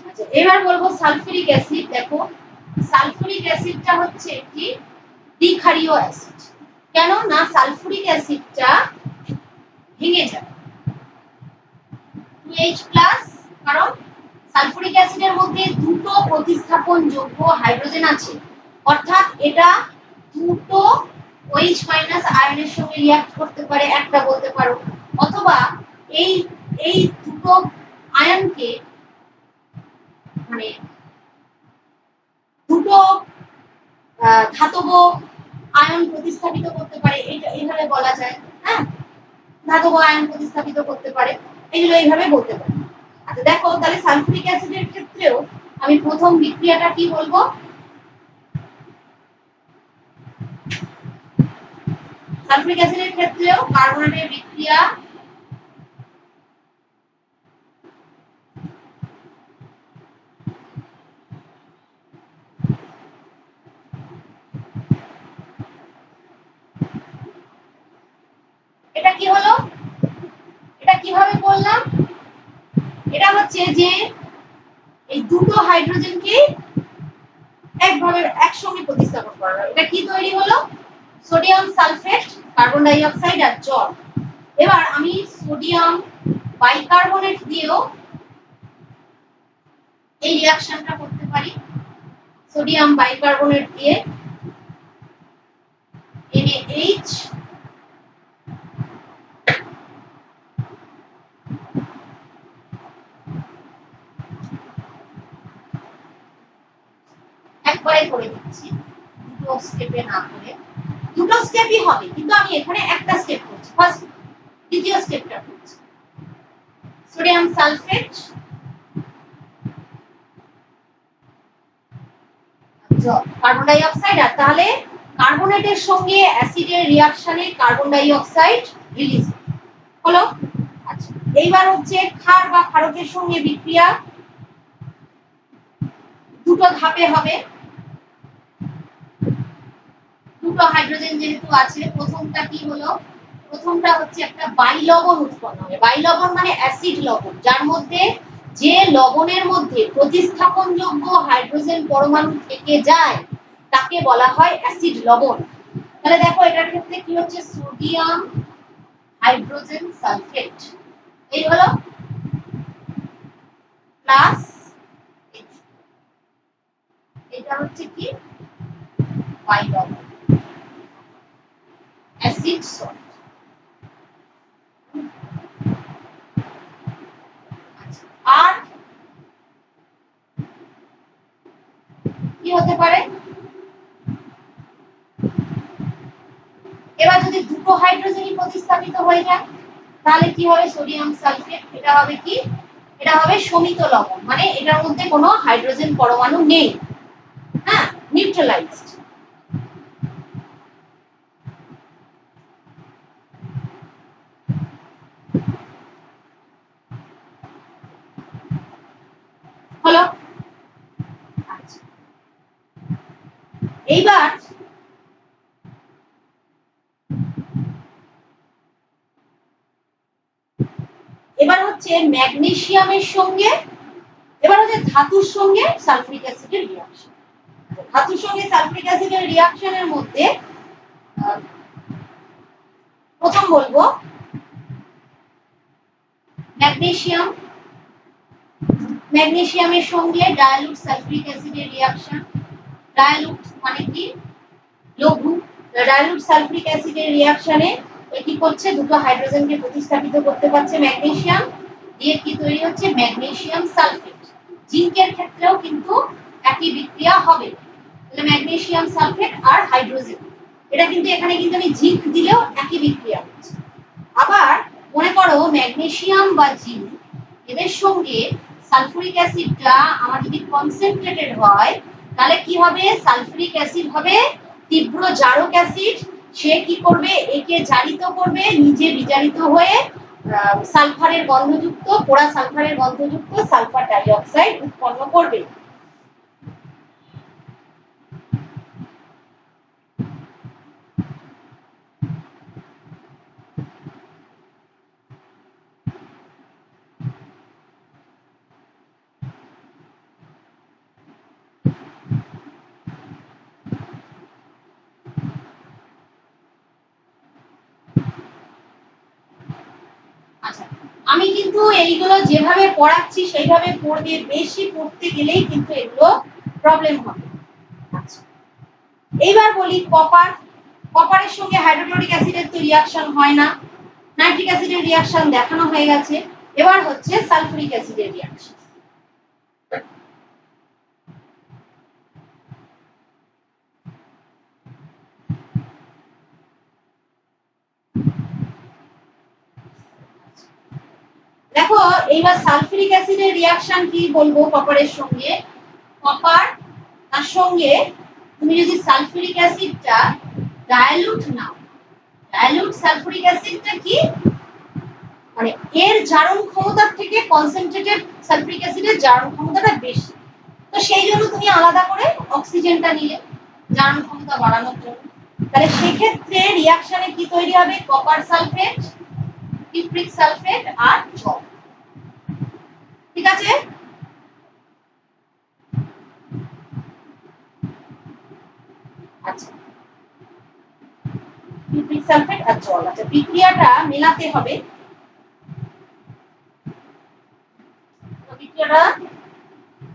আচ্ছা, এবার বলবো সালফুরিক অ্যাসিড। দেখো সালফুরিক অ্যাসিডটা হচ্ছে একটি দ্বিক্ষারীয় অ্যাসিড। কেন না সালফুরিক অ্যাসিডটা ভেঙে যাবে 2H+, কারণ সালফুরিক অ্যাসিডের মধ্যে দুটো প্রতিস্থাপন যোগ্য হাইড্রোজেন আছে, অর্থাৎ এটা দুটো OH- আয়নের সঙ্গে রিঅ্যাক্ট করতে পারে, একটা বলতে পারো, অথবা এই এই দুটো আয়নকে মানে দুটো ধাতব আয়ন প্রতিস্থাপিত করতে পারে, এটা এইভাবে বলা যায়। হ্যাঁ, ধাতব আয়ন প্রতিস্থাপিত করতে পারে, এগুলো এইভাবে বলতে পারে। আচ্ছা দেখো তাহলে সালফুরিক অ্যাসিডের ক্ষেত্রেও আমি প্রথম বিক্রিয়াটা কি বলবো? সালফুরিক অ্যাসিডের ক্ষেত্রেও কার্বনেটের বিক্রিয়া এটা কি হলো, এটা কিভাবে করলাম? এটা হচ্ছে যে এই দুটো হাইড্রোজেনকে একভাবে একসঙ্গে প্রতিস্থাপন করা হয়। এটা কি তৈরি হলো? Sodium sulphate, carbon die oxide আর জল। এবার আমি সোডিয়াম বাইকার্বনেট দিয়েও এই রিঅ্যাকশনটা করতে পারি। সোডিয়াম বাইকার্বনেট দিয়ে NaH একবারে করে দিচ্ছি, দুটো স্টেপে না করে। দুটো স্টেপই হবে, কিন্তু আমি এখানে একটা স্টেপ করছি, ফার্স্ট দ্বিতীয় স্টেপটা করছি। Sodium sulphate carbon die oxide, আর তাহলে কার্বনেটের সঙ্গে অ্যাসিডের রিঅ্যাকশনে কার্বন ডাই অক্সাইড রিলিজ হলো। আচ্ছা এইবার হচ্ছে ক্ষার বা ক্ষারকের সঙ্গে বিক্রিয়া দুটো ধাপে হবে, দুটো হাইড্রোজেন যেহেতু আছে। প্রথমটা কি হলো? প্রথমটা হচ্ছে একটা বাইলবন উৎপন্ন হবে। বাইলবন মানে অ্যাসিড লবণ, যার মধ্যে যে লবণের মধ্যে প্রতিস্থাপনযোগ্য হাইড্রোজেন পরমাণু থেকে যায় তাকে বলা হয় অ্যাসিড লবণ। তাহলে দেখো এটার ক্ষেত্রে কি হচ্ছে? সোডিয়াম হাইড্রোজেন সালফেট, এই হলো প্লাস এটা হচ্ছে কি বাইলবন অ্যাসিড সল্ট। আর কি হতে পারে? এবার যদি দুটো হাইড্রোজেনই প্রতিস্থাপিত হয়ে যায় তাহলে কি হবে? সোডিয়াম সালফেট, এটা হবে কি? এটা হবে শমিত লবণ, মানে এটার মধ্যে কোনো হাইড্রোজেন পরমাণু নেই। হ্যাঁ, নিউট্রালাইজড। হলো। আচ্ছা এইবার এবার হচ্ছে ম্যাগনেসিয়ামের সঙ্গে, এবার হচ্ছে ধাতুর সঙ্গে সালফুরিক অ্যাসিডের রিঅ্যাকশন। ধাতুর সঙ্গে সালফুরিক অ্যাসিডের রিঅ্যাকশনের মধ্যে প্রথম বলবো ম্যাগনেসিয়াম, ম্যাগনেসিয়ামের সঙ্গে ডায়ালুট সালফুরিক অ্যাসিডের রিঅ্যাকশন। ডায়ালুট মানে কি? লঘু। ডায়ালুট সালফুরিক অ্যাসিডের রিঅ্যাকশনে কি করছে? দুটো হাইড্রোজেনকে প্রতিস্থাপিত করতে পারছে ম্যাগনেসিয়াম দিয়ে, কি তৈরি হচ্ছে? Magnesium sulphate. জিঙ্কের ক্ষেত্রেও কিন্তু একই বিক্রিয়া হবে, তাহলে ম্যাগনেসিয়াম সালফেট আর হাইড্রোজেন, এটা কিন্তু এখানে কিন্তু আমি জিঙ্ক দিলেও একই বিক্রিয়া হচ্ছে। আবার মনে করো ম্যাগনেসিয়াম বা জিঙ্ক এদের সঙ্গে সালফুরিক অ্যাসিডটা আমার যদি কনসেন্ট্রেটেড হয় তাহলে কি হবে? সালফুরিক অ্যাসিড হবে তীব্র জারক অ্যাসিড, সে কি করবে, একে জারিত করবে, নিজে বিজারিত হয়ে সালফারের গন্ধযুক্ত, পোড়া সালফারের গন্ধযুক্ত সালফার ডাইঅক্সাইড উৎপন্ন করবে। আচ্ছা, আমি কিন্তু এইগুলো যেভাবে পড়াচ্ছি সেইভাবে পড়বে, বেশি পড়তে গেলেই কিন্তু এগুলো প্রবলেম হবে। আচ্ছা, এইবার বলি কপার। কপারের সঙ্গে হাইড্রোক্লোরিক অ্যাসিডের তো রিঅ্যাকশন হয় না, নাইট্রিক অ্যাসিডের রিঅ্যাকশন দেখানো হয়ে গেছে। এবার হচ্ছে সালফুরিক অ্যাসিডের রিঅ্যাকশন। দেখো এইবার সালফুরিক অ্যাসিডের রিঅ্যাকশন কি বলবো কপারের সঙ্গে। কপার তার সঙ্গে তুমি যদি সালফুরিক অ্যাসিডটা ডাইলুট নাও, ডাইলুট সালফুরিক অ্যাসিডটা কি মানে এর জারণ ক্ষমতার থেকে কনসেন্ট্রেটেড সালফুরিক অ্যাসিডের জারণ ক্ষমতাটা বেশি, তো সেই জন্য তুমি আলাদা করে অক্সিজেনটা নিলে জারণ ক্ষমতা বাড়ানোর জন্য। তাহলে সেক্ষেত্রে রিঅ্যাকশনে কি তৈরি হবে, কপার সালফেট, কিউপ্রিক সালফেট আর জল। ঠিক আছে, আচ্ছা কিউপ্রিক সালফেট আর জল। আচ্ছা, বিক্রিয়াটা মেলাতে হবে। বিক্রিয়াটা,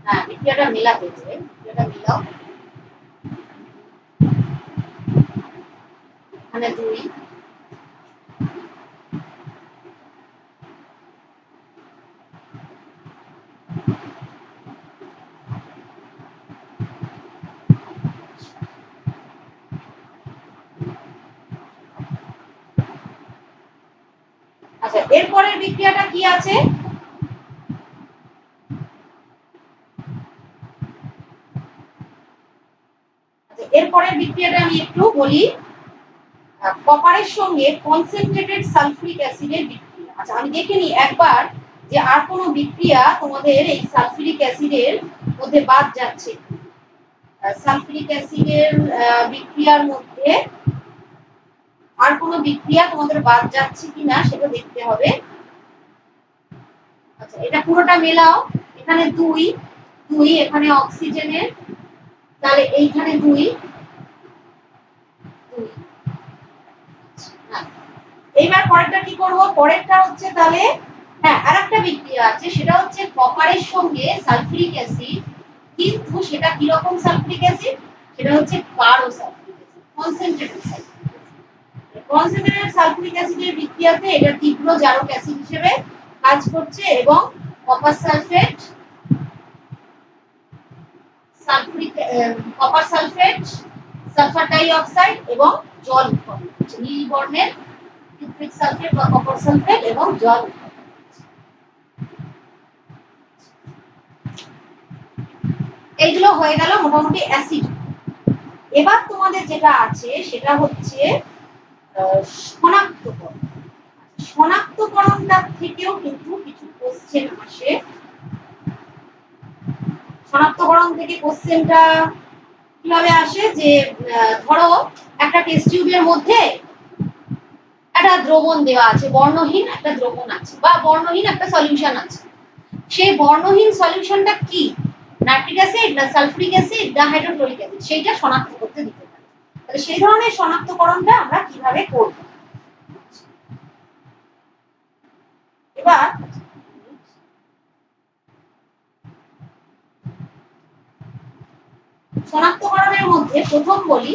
হ্যাঁ বিক্রিয়াটা মেলাতে হবে, বিক্রিয়াটা মেলাও। এখানে 2, আচ্ছা এরপরের বিক্রিয়াটা কি আছে, এরপরের বিক্রিয়াটা আমি একটু বলি। কপারের সঙ্গে কনসেন্ট্রেটেড সালফুরিক অ্যাসিডের বিক্রিয়া। আচ্ছা আমি দেখে নিই একবার যে আর কোনো বিক্রিয়া তোমাদের এই সালফুরিক অ্যাসিডের মধ্যে বাদ যাচ্ছে। সালফুরিক অ্যাসিডের বিক্রিয়ার মধ্যে আর কোনো বিক্রিয়া তোমাদের বাদ যাচ্ছে কিনা সেটা দেখতে হবে। আচ্ছা এটা পুরোটা মেলাও, এখানে 2, এখানে অক্সিজেনের, তাহলে এইখানে 2, এইবার পরেরটা কি করব, পরেরটা হচ্ছে তাহলে হ্যাঁ আরেকটা বিক্রিয়া আছে, সেটা হচ্ছে কপারের সঙ্গে সালফুরিক অ্যাসিড, কিন্তু সেটা কি রকম সালফুরিক অ্যাসিড, সেটা হচ্ছে কারো sulphuric acid, concentrated sulphuric acid. Concentrated sulphuric অ্যাসিডের বিক্রিয়াতে এটা তীব্র জারক অ্যাসিড হিসেবে কাজ করছে এবং copper sulphate, sulphuric copper sulphate, sulphur dioxide এবং জল উৎপন্ন করছে, নীল বর্ণের কিউপ্রিক সালফেট বা কপার সালফেট এবং জল। এইগুলো হয়ে গেল মোটামুটি অ্যাসিড। এবার তোমাদের যেটা আছে সেটা হচ্ছে শনাক্তকরণ। শনাক্তকরণটার থেকেও কিন্তু কিছু কোশ্চেন আসে। শনাক্তকরণ থেকে কোশ্চেনটা কিভাবে আসে, যে ধরো একটা টেস্ট টিউবের মধ্যে একটা দ্রবণ দেওয়া আছে, বর্ণহীন একটা দ্রবণ আছে বা বর্ণহীন একটা সলিউশন আছে। সেই বর্ণহীন সলিউশনটা কি, নাইট্রিক অ্যাসিড না সালফুরিক অ্যাসিড না হাইড্রোক্লোরিক অ্যাসিড, সেইটা শনাক্ত করতে দিতে পারে। তাহলে সেই ধরনের শনাক্তকরণটা আমরা কিভাবে করব। এবার শনাক্তকরণের মধ্যে প্রথম বলি,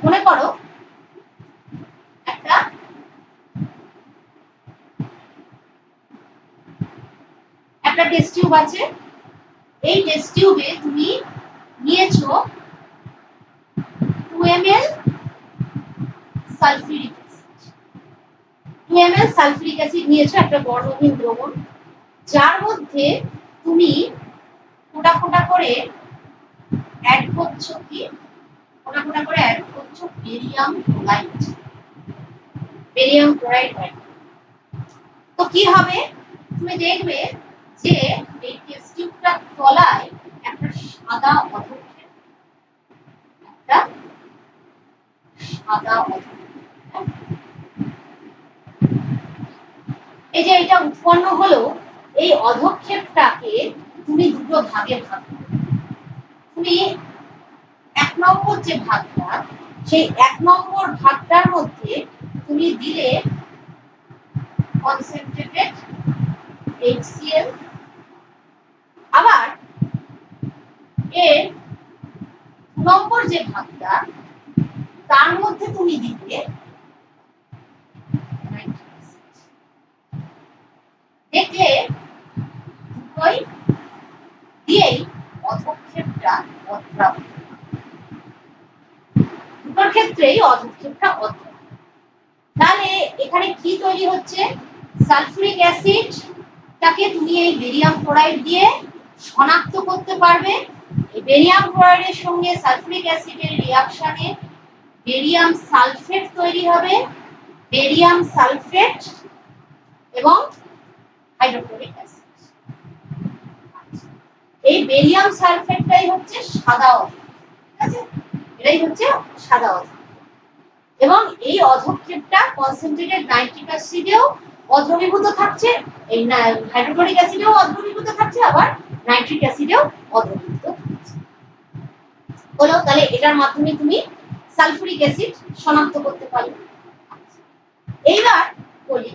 মনে করো একটা টেস্ট টিউব আছে, এই টেস্ট টিউবে তুমি নিয়েছো 2 ml sulphuric acid, 2 ml sulphuric acid নিয়েছো, একটা বর্ণহীন দ্রবণ, যার মধ্যে তুমি ফোঁটা ফোঁটা করে অ্যাড করছো কি, ফোঁটা ফোঁটা করে অ্যাড করছো barium chloride. Barium chloride add, তো কি হবে তুমি দেখবে যে এই টেস্ট টিউবটার তলায় একটা সাদা অধক্ষেপ, একটা সাদা অধক্ষেপ। এই যে এটা উৎপন্ন হলো, এই অধক্ষেপটাকে তুমি দুটো ভাগে ভাগ করো। তুমি 1 নম্বর যে ভাগটা, সেই 1 নম্বর ভাগটার মধ্যে তুমি দিলে কনসেন্ট্রেটেড HCl, আবার এর 2 নম্বর যে ভাগটা, তার মধ্যে তুমি দিলে দেখলে দুটোই দিয়েই অধক্ষেপটা অদ্রাব্য, দুটোর ক্ষেত্রেই অধক্ষেপটা অদ্রাব্য। তাহলে এখানে কি তৈরি হচ্ছে, সালফিউরিক অ্যাসিড টাকে তুমি এই বেরিয়াম ক্লোরাইড দিয়ে শনাক্ত করতে পারবে। এই বেরিয়াম ক্লোরাইডের সঙ্গে সালফিউরিক অ্যাসিডের রিঅ্যাকশনে বেরিয়াম সালফেট তৈরি হবে, বেরিয়াম সালফেট এবং হাইড্রোক্লোরিক অ্যাসিড। এই বেরিয়াম সালফেটটাই হচ্ছে সাদা অধক্ষেপ, ঠিক আছে, এটাই হচ্ছে সাদা অধক্ষেপ। এবং এই অধক্ষেপটা কনসেন্ট্রেটেড নাইট্রিক অ্যাসিডেও অদ্রবীভূত থাকছে, এই হাইড্রোক্লোরিক অ্যাসিডেও অদ্রবীভূত থাকছে, আবার নাইট্রিক অ্যাসিডেও অদ্রবীভূত থাকছে। হলো, তাহলে এটার মাধ্যমে তুমি সালফিউরিক অ্যাসিড শনাক্ত করতে পারবে। এইবার বলি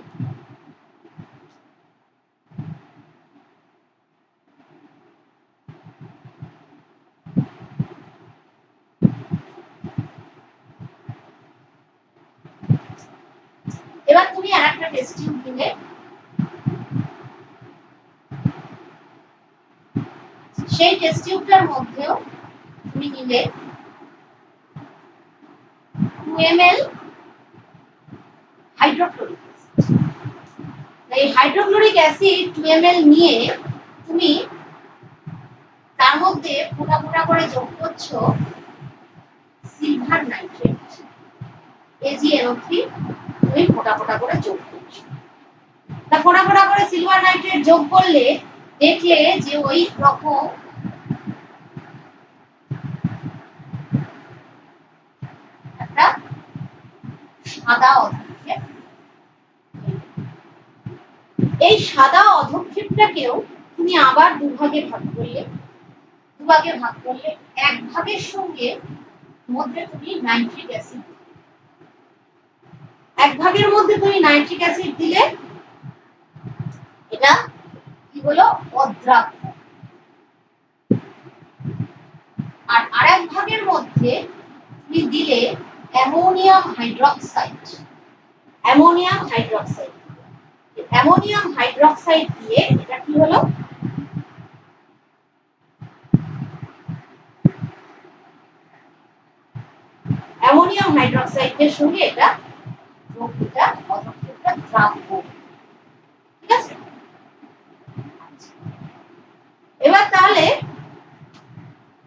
এবার তুমি আরেকটা টেস্ট টিউব নিলে, সেই টেস্ট টিউবটার মধ্যেও তুমি নিলে 2 ml হাইড্রোক্লোরিক অ্যাসিড। এই হাইড্রোক্লোরিক অ্যাসিড 2 ml নিয়ে তুমি তার মধ্যে ফোঁটা ফোঁটা করে যোগ করছো সিলভার নাইট্রেট, AgNO3 তুমি ফোঁটা ফোঁটা করে যোগ করছো। তা ফোঁটা ফোঁটা করে সিলভার নাইট্রেট যোগ করলে দেখলে যে ওই রকম একটা সাদা অধক্ষেপ। এই সাদা অধক্ষেপটাকেও তুমি আবার দুভাগে ভাগ করলে, দুভাগে ভাগ করলে এক ভাগের সঙ্গে মধ্যে তুমি নাইট্রিক অ্যাসিড, এক ভাগের মধ্যে তুমি নাইট্রিক অ্যাসিড দিলে এটা কি হলো, অদ্রাব্য। আর আরেক ভাগের মধ্যে তুমি দিলে ammonium hydroxide, ammonium hydroxide, ammonium hydroxide দিয়ে এটা কি হলো, অ্যামোনিয়াম হাইড্রক্সাইডের সঙ্গে এটা যোগটা অধক্ষেপটা দ্রাব্য, ঠিক আছে। এবার তাহলে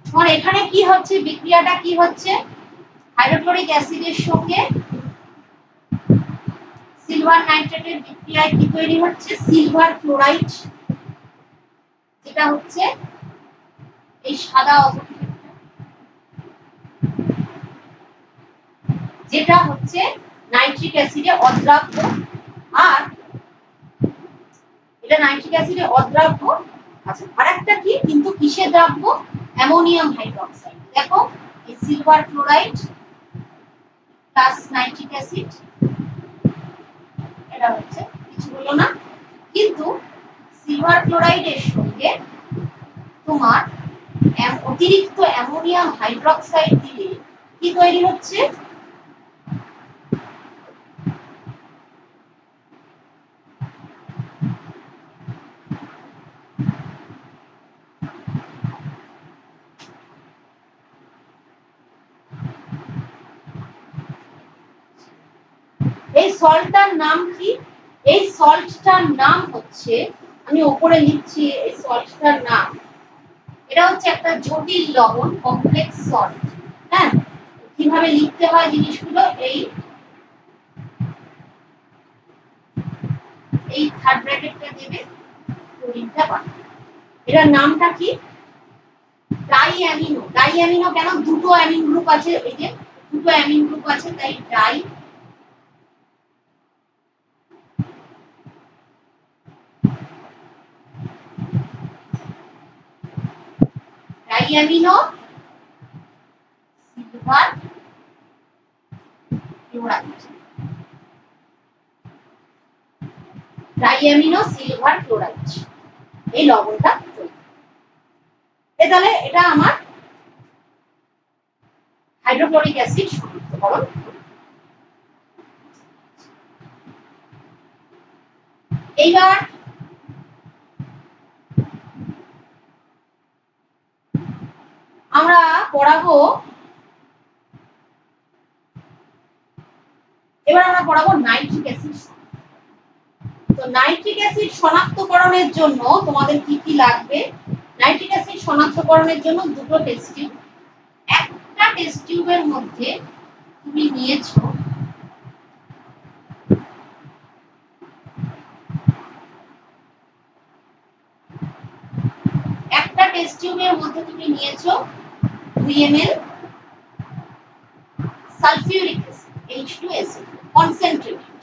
তোমার এখানে কি হচ্ছে, বিক্রিয়াটা কি হচ্ছে, হাইড্রোক্লোরিক অ্যাসিডের সঙ্গে সিলভার নাইট্রেটের বিক্রিয়ায় কি তৈরি হচ্ছে, সিলভার ক্লোরাইড, যেটা হচ্ছে এই সাদা অধক্ষেপটা, যেটা হচ্ছে নাইট্রিক অ্যাসিডে অদ্রাব্য। আর এটা নাইট্রিক অ্যাসিডে অদ্রাব্য। আচ্ছা, আরেকটা কি কিন্তু কিসে দ্রাব্য, অ্যামোনিয়াম হাইড্রক্সাইড। দেখো এই silver chloride plus nitric acid, এটা হচ্ছে কিছু হলো না, কিন্তু সিলভার ক্লোরাইডের সঙ্গে তোমার অতিরিক্ত অ্যামোনিয়াম হাইড্রক্সাইড দিলে কি তৈরি হচ্ছে, এই সল্টটার নাম কি? এই সল্টটার নাম হচ্ছে, আমি উপরে লিখছি এই সল্টটার নাম, এটা হচ্ছে একটা জটিল লবণ, কমপ্লেক্স সল্ট। হ্যাঁ, কিভাবে লিখতে হয় জিনিসগুলো, এই থার্ড ব্র্যাকেটটা দেবে, ক্লোরিনটা পাবে। এটার নামটা কি? ডাইঅ্যামিনো। ডাইঅ্যামিনো কেন? দুটো অ্যামিন গ্রুপ আছে, এই যে দুটো অ্যামিন গ্রুপ আছে, তাই ডাইঅ্যামিনো সিলভার ক্লোরাইড। ডাইঅ্যামিনো সিলভার ক্লোরাইড এই লবণটা তৈরি। তাহলে এটা আমার হাইড্রোক্লোরিক অ্যাসিড শনাক্তকরণ। এইবার আমরা পড়াবো, নাইট্রিক অ্যাসিড। তো নাইট্রিক অ্যাসিড শনাক্তকরণের জন্য তোমাদের কি কি লাগবে? নাইট্রিক অ্যাসিড শনাক্তকরণের জন্য দুটো টেস্ট টিউব। একটা টেস্ট টিউবের মধ্যে তুমি নিয়েছো টেস্ট টিউবের মধ্যে তুমি নিয়েছো 2 ml sulphuric acid, H2SO concentrated.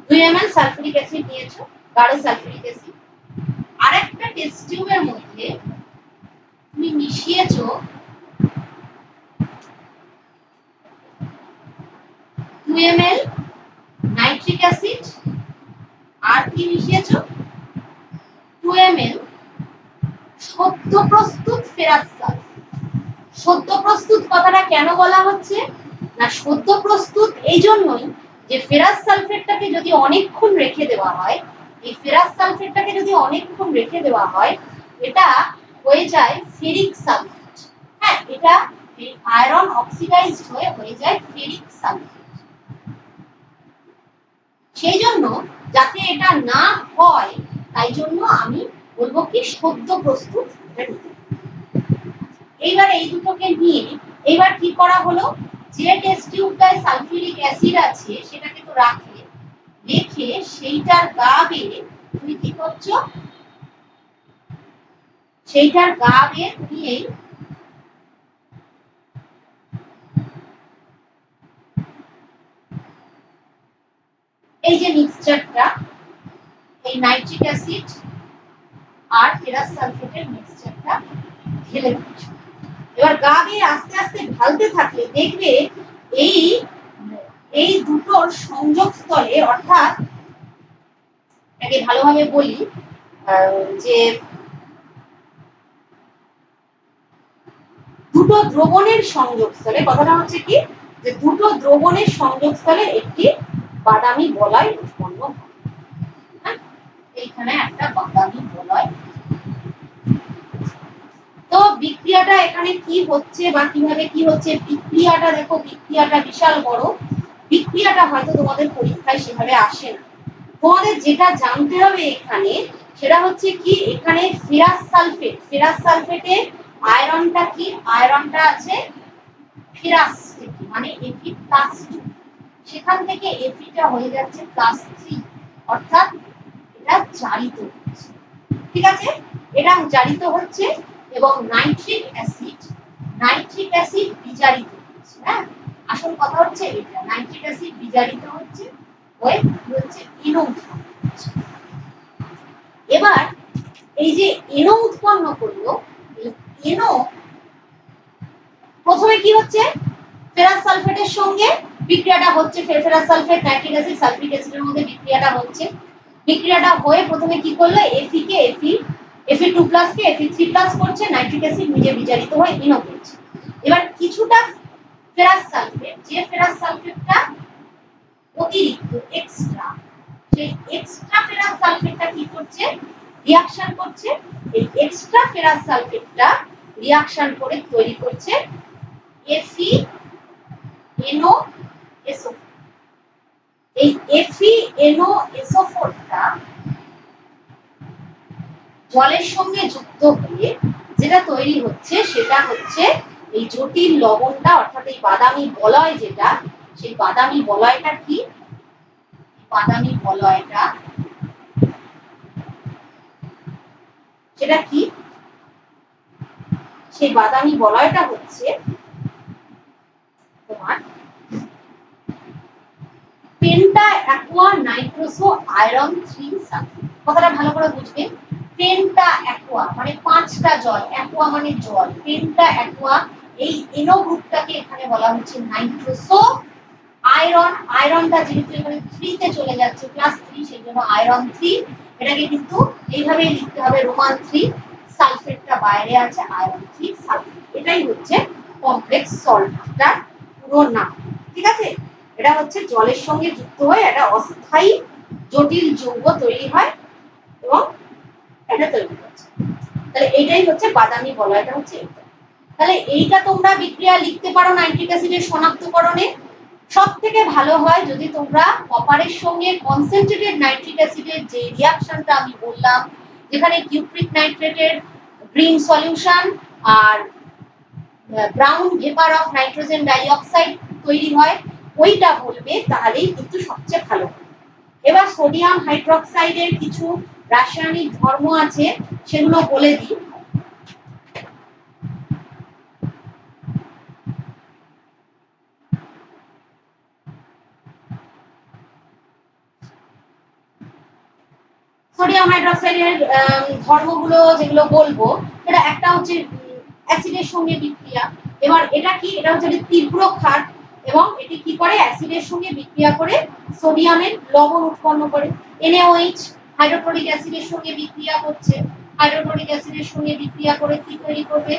2 ml sulphuric acid নিয়েছো, গাঢ় সালফিউরিক অ্যাসিড। আরেকটা টেস্ট টিউবের মধ্যে তুমি মিশিয়েছো 2 ml নাইট্রিক অ্যাসিড, আর কি মিশিয়েছো 2 ml সদ্য প্রস্তুত ফেরাস সালফেট। সদ্য প্রস্তুত কথাটা কেন বলা হচ্ছে না, সদ্য প্রস্তুত এই জন্যই যে ফেরাস সালফেটটাকে যদি অনেকক্ষণ রেখে দেওয়া হয়, এই ফেরাস সালফেটটাকে যদি অনেকক্ষণ রেখে দেওয়া হয়, এটা হয়ে যায় ফেরিক সালফেট। হ্যাঁ, এটা আয়রন অক্সিডাইজড হয়ে যায় ফেরিক সালফেট। সেই জন্য যাতে এটা না হয়, তাই জন্য আমি বলবো কি সদ্য প্রস্তুত। এইবার এই দুটোকে নিয়ে এবার কি করা হলো, যে টেস্ট টিউবটায় সালফিউরিক অ্যাসিড আছে সেটাকে তো রেখে সেইটার গা বেয়ে তুমি কি করছো, সেইটার গা বেয়ে তুমি এই যে মিক্সচারটা, এই নাইট্রিক অ্যাসিড আর ফেরাস সালফেটের মিক্সচারটা ঢেলে দিচ্ছ। এবার গা দিয়ে আস্তে আস্তে ঢালতে থাকলে দেখবে এই দুটোর সংযোগ স্থলে, অর্থাৎ এটাকে ভালোভাবে বলি যে দুটো দ্রবণের সংযোগস্থলে, কথাটা হচ্ছে কি যে দুটো দ্রবণের সংযোগস্থলে একটি বাদামি বলয় উৎপন্ন হয়। এইখানে একটা বাদামি বলয়। তো বিক্রিয়াটা এখানে কি হচ্ছে বা কিভাবে কি হচ্ছে, বিক্রিয়াটা দেখো, বিক্রিয়াটা বিশাল বড়। বিক্রিয়াটা হয়তো তোমাদের পরীক্ষায় সেভাবে আসে না। তোমাদের যেটা জানতে হবে এখানে সেটা হচ্ছে কি, এখানে ফেরাস সালফেট, ফেরাস সালফেটে আয়রনটা কি, আয়রনটা আছে ফেরাস মানে Fe+2, সেখান থেকে Fe হয়ে যাচ্ছে +3, অর্থাৎ এটা জারিত হচ্ছে। ঠিক আছে, এটা জারিত হচ্ছে এবং নাইট্রিক অ্যাসিড বিজারিত হচ্ছে। হ্যাঁ, আসল কথা হচ্ছে এটা, নাইট্রিক অ্যাসিড বিজারিত হচ্ছে, হয়ে হচ্ছে এনো উৎপন্ন হচ্ছে। এবার এই যে এনো উৎপন্ন করলো, এই এনো প্রথমে কি হচ্ছে, ফেরাস সালফেটের সঙ্গে বিক্রিয়াটা হচ্ছে, ferrous sulphate nitric acid sulphuric অ্যাসিডের মধ্যে বিক্রিয়াটা হচ্ছে। বিক্রিয়াটা হয়ে প্রথমে কি করলো, Fe কে Fe2+ কে Fe3+ করছে, নাইট্রিক অ্যাসিড নিজে বিজারিত হয়ে ইনো করছে। এবার কিছুটা ফেরাস সালফেট, যে ফেরাস সালফেটটা অতিরিক্ত এক্সট্রা, সেই এক্সট্রা ফেরাস সালফেটটা কি করছে, রিঅ্যাকশন করছে। এই এক্সট্রা ফেরাস সালফেটটা রিঅ্যাকশন করে তৈরি করছে FeNO এই FeNOSO4টা জলের সঙ্গে যুক্ত হয়ে যেটা তৈরি হচ্ছে সেটা হচ্ছে এই জটিল লবণটা, অর্থাৎ এই বাদামি বলয় যেটা, সেই বাদামি বলয়টা কি? বাদামি বলয়টা সেটা কি? সেই বাদামি বলয়টা হচ্ছে তোমার penta Aqua nitroso iron 3 sulphate. কথাটা ভালো করে বুঝবে। পেন্টা অ্যাকুয়া মানে পাঁচটা জল, অ্যাকুয়া মানে জল, পেন্টা অ্যাকুয়া, এই এনো গ্রুপটাকে এখানে বলা হচ্ছে নাইট্রোসো আয়রন। আয়রনটা যেহেতু এখানে 3 তে চলে যাচ্ছে, +3, সেই জন্য আয়রন 3। এটাকে কিন্তু এইভাবেই লিখতে হবে, রোমান 3, সালফেটটা বাইরে আছে, আয়রন 3 সালফেট। এটাই হচ্ছে কমপ্লেক্স সল্টটার পুরো নাম। ঠিক আছে? এটা হচ্ছে জলের সঙ্গে যুক্ত হয়ে একটা অস্থায়ী জটিল যৌগ তৈরি হয় এবং এটা তৈরি হচ্ছে। তাহলে এইটাই হচ্ছে বাদামি বলয়টা হচ্ছে এটা। তাহলে এইটা তোমরা বিক্রিয়া লিখতে পারো নাইট্রিক অ্যাসিডের শনাক্তকরণে। সব থেকে ভালো হয় যদি তোমরা কপারের সঙ্গে কনসেন্ট্রেটেড নাইট্রিক অ্যাসিডের যে রিঅ্যাকশনটা আমি বললাম, যেখানে কিউপ্রিক নাইট্রেটের গ্রিন সলিউশন আর brown vapour of nitrogen dioxide তৈরি হয়, ওইটা বলবে, তাহলেই কিন্তু সবচেয়ে ভালো। এবার সোডিয়াম হাইড্রোক্সাইডের কিছু রাসায়নিক ধর্ম আছে, সেগুলো বলে দিই। সোডিয়াম হাইড্রোক্সাইডের ধর্মগুলো যেগুলো বলবো, এটা একটা হচ্ছে অ্যাসিডের সঙ্গে বিক্রিয়া। এবার এটা কি? এটা হচ্ছে তীব্র ক্ষার এবং এটি কি করে? অ্যাসিডের সঙ্গে বিক্রিয়া করে সোডিয়ামের লবণ উৎপন্ন করে। NaOH হাইড্রোক্লোরিক অ্যাসিডের সঙ্গে বিক্রিয়া করছে, হাইড্রোক্লোরিক অ্যাসিডের সঙ্গে বিক্রিয়া করে কি তৈরি করবে?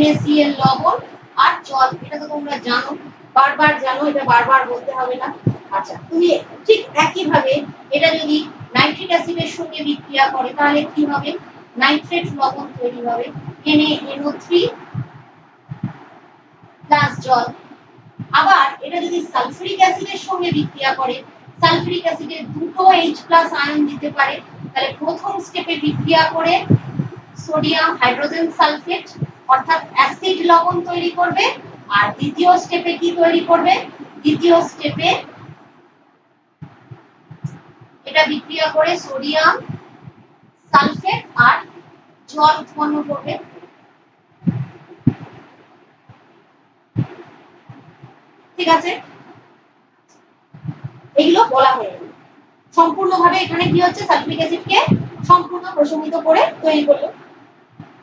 NaCl লবণ আর জল। এটা তো তোমরা জানো, বারবার জানো, এটা বারবার বলতে হবে না। আচ্ছা, তুমি ঠিক একই ভাবে এটা যদি নাইট্রিক অ্যাসিডের সঙ্গে বিক্রিয়া করে তাহলে কি হবে? নাইট্রেট লবণ তৈরি হবে, NaNO3 প্লাস জল। আবার এটা যদি সালফিউরিক অ্যাসিডের সঙ্গে বিক্রিয়া করে, সালফিউরিক অ্যাসিডের দুটো H+ আয়ন দিতে পারে, তাহলে প্রথম স্টেপে বিক্রিয়া করে সোডিয়াম হাইড্রোজেন সালফেট অর্থাৎ অ্যাসিড লবণ তৈরি করবে। আর দ্বিতীয় স্টেপে কি তৈরি করবে? দ্বিতীয় স্টেপে এটা বিক্রিয়া করে সোডিয়াম সালফেট আর জল উৎপন্ন করবে। ঠিক আছে? এগুলো বলা হয়ে গেল। সম্পূর্ণভাবে এখানে কি হচ্ছে? সালফিউরিক অ্যাসিডকে সম্পূর্ণ প্রশমিত করে তৈরি করলো।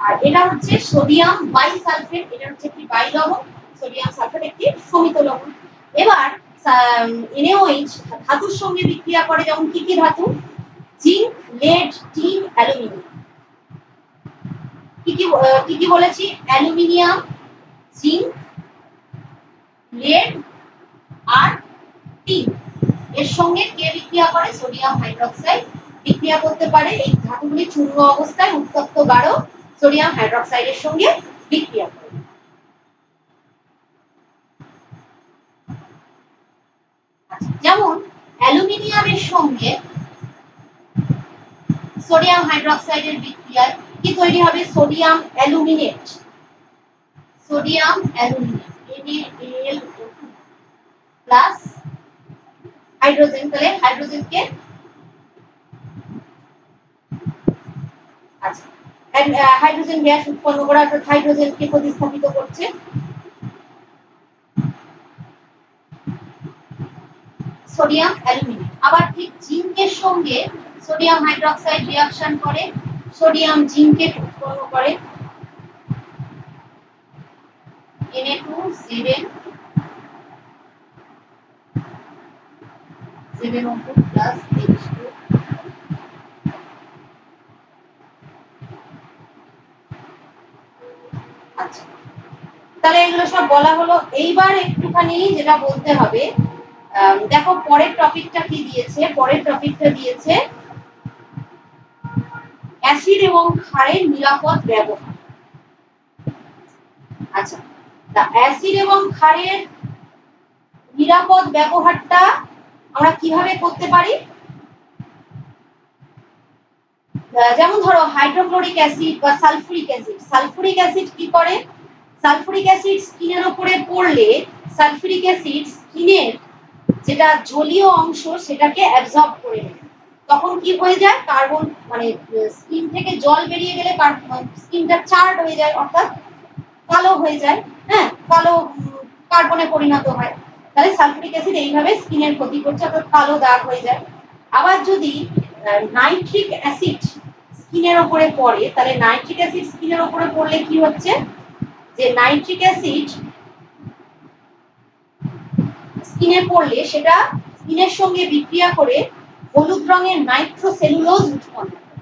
আর এটা হচ্ছে সোডিয়াম বাইসালফেট, এটা হচ্ছে কি বাই লবণ, সোডিয়াম সালফেট একটি শমিত লবণ। এবার NaOH ধাতুর সঙ্গে বিক্রিয়া করে, যেমন কি কি ধাতু? Zinc, lead, tin, aluminium. কি কি বলেছি? অ্যালুমিনিয়াম, জিঙ্ক, লেড আর টিন। এর সঙ্গে কে বিক্রিয়া করে? সোডিয়াম হাইড্রোক্সাইড বিক্রিয়া করতে পারে। এই ধাতুগুলি চূর্ণ অবস্থায় উত্তপ্ত গাঢ় সোডিয়াম হাইড্রোক্সাইডের সঙ্গে বিক্রিয়া করে। যেমন অ্যালুমিনিয়ামের সঙ্গে সোডিয়াম হাইড্রোক্সাইডের বিক্রিয়ায় কি তৈরি হবে? Sodium aluminate, sodium aluminate, NaAlO2 plus hydrogen. তাহলে হাইড্রোজেনকে হাইড্রোজেন গ্যাস উৎপন্ন করা, অর্থাৎ হাইড্রোজেনকে প্রতিস্থাপিত করছে। Sodium aluminate. আবার ঠিক জিঙ্কের সঙ্গে সোডিয়াম হাইড্রোক্সাইড রিঅ্যাকশন করে সোডিয়াম জিঙ্কেট উৎপন্ন করে, Na2 7O2 প্লাস H2। আচ্ছা, তাহলে এগুলো সব বলা হলো। এইবার একটুখানি যেটা বলতে হবে, দেখো পরের টপিকটা কি দিয়েছে। পরের টপিকটা দিয়েছে অ্যাসিড এবং ক্ষারের নিরাপদ ব্যবহার। আচ্ছা, অ্যাসিড এবং ক্ষারের নিরাপদ ব্যবহারটা আমরা কিভাবে করতে পারি, যেমন ধরো হাইড্রোক্লোরিক অ্যাসিড বা সালফুরিক অ্যাসিড। সালফুরিক অ্যাসিড কি করে, সালফুরিক অ্যাসিড স্কিনের উপরে পড়লে সালফুরিক অ্যাসিড স্কিনের যেটা জলীয় অংশ সেটাকে অ্যাবজর্ব করে নেয়। তখন কি হয়ে যায়, কার্বন মানে স্কিন থেকে জল বেরিয়ে গেলে স্কিনটা চার্ড হয়ে যায়, অর্থাৎ কালো হয়ে যায়। হ্যাঁ, কালো কার্বনে পরিণত হয়। তাহলে সালফুরিক অ্যাসিড এইভাবে স্কিনের ক্ষতি করছে, অর্থাৎ কালো দাগ হয়ে যায়। আবার যদি নাইট্রিক অ্যাসিড স্কিনের উপরে পড়ে, তাহলে নাইট্রিক অ্যাসিড স্কিনের উপরে পড়লে কি হচ্ছে, যে নাইট্রিক অ্যাসিড স্কিনে পড়লে সেটা স্কিনের সঙ্গে বিক্রিয়া করে হলুদ রঙের নাইট্রোসেলুলোজ উৎপন্ন করে।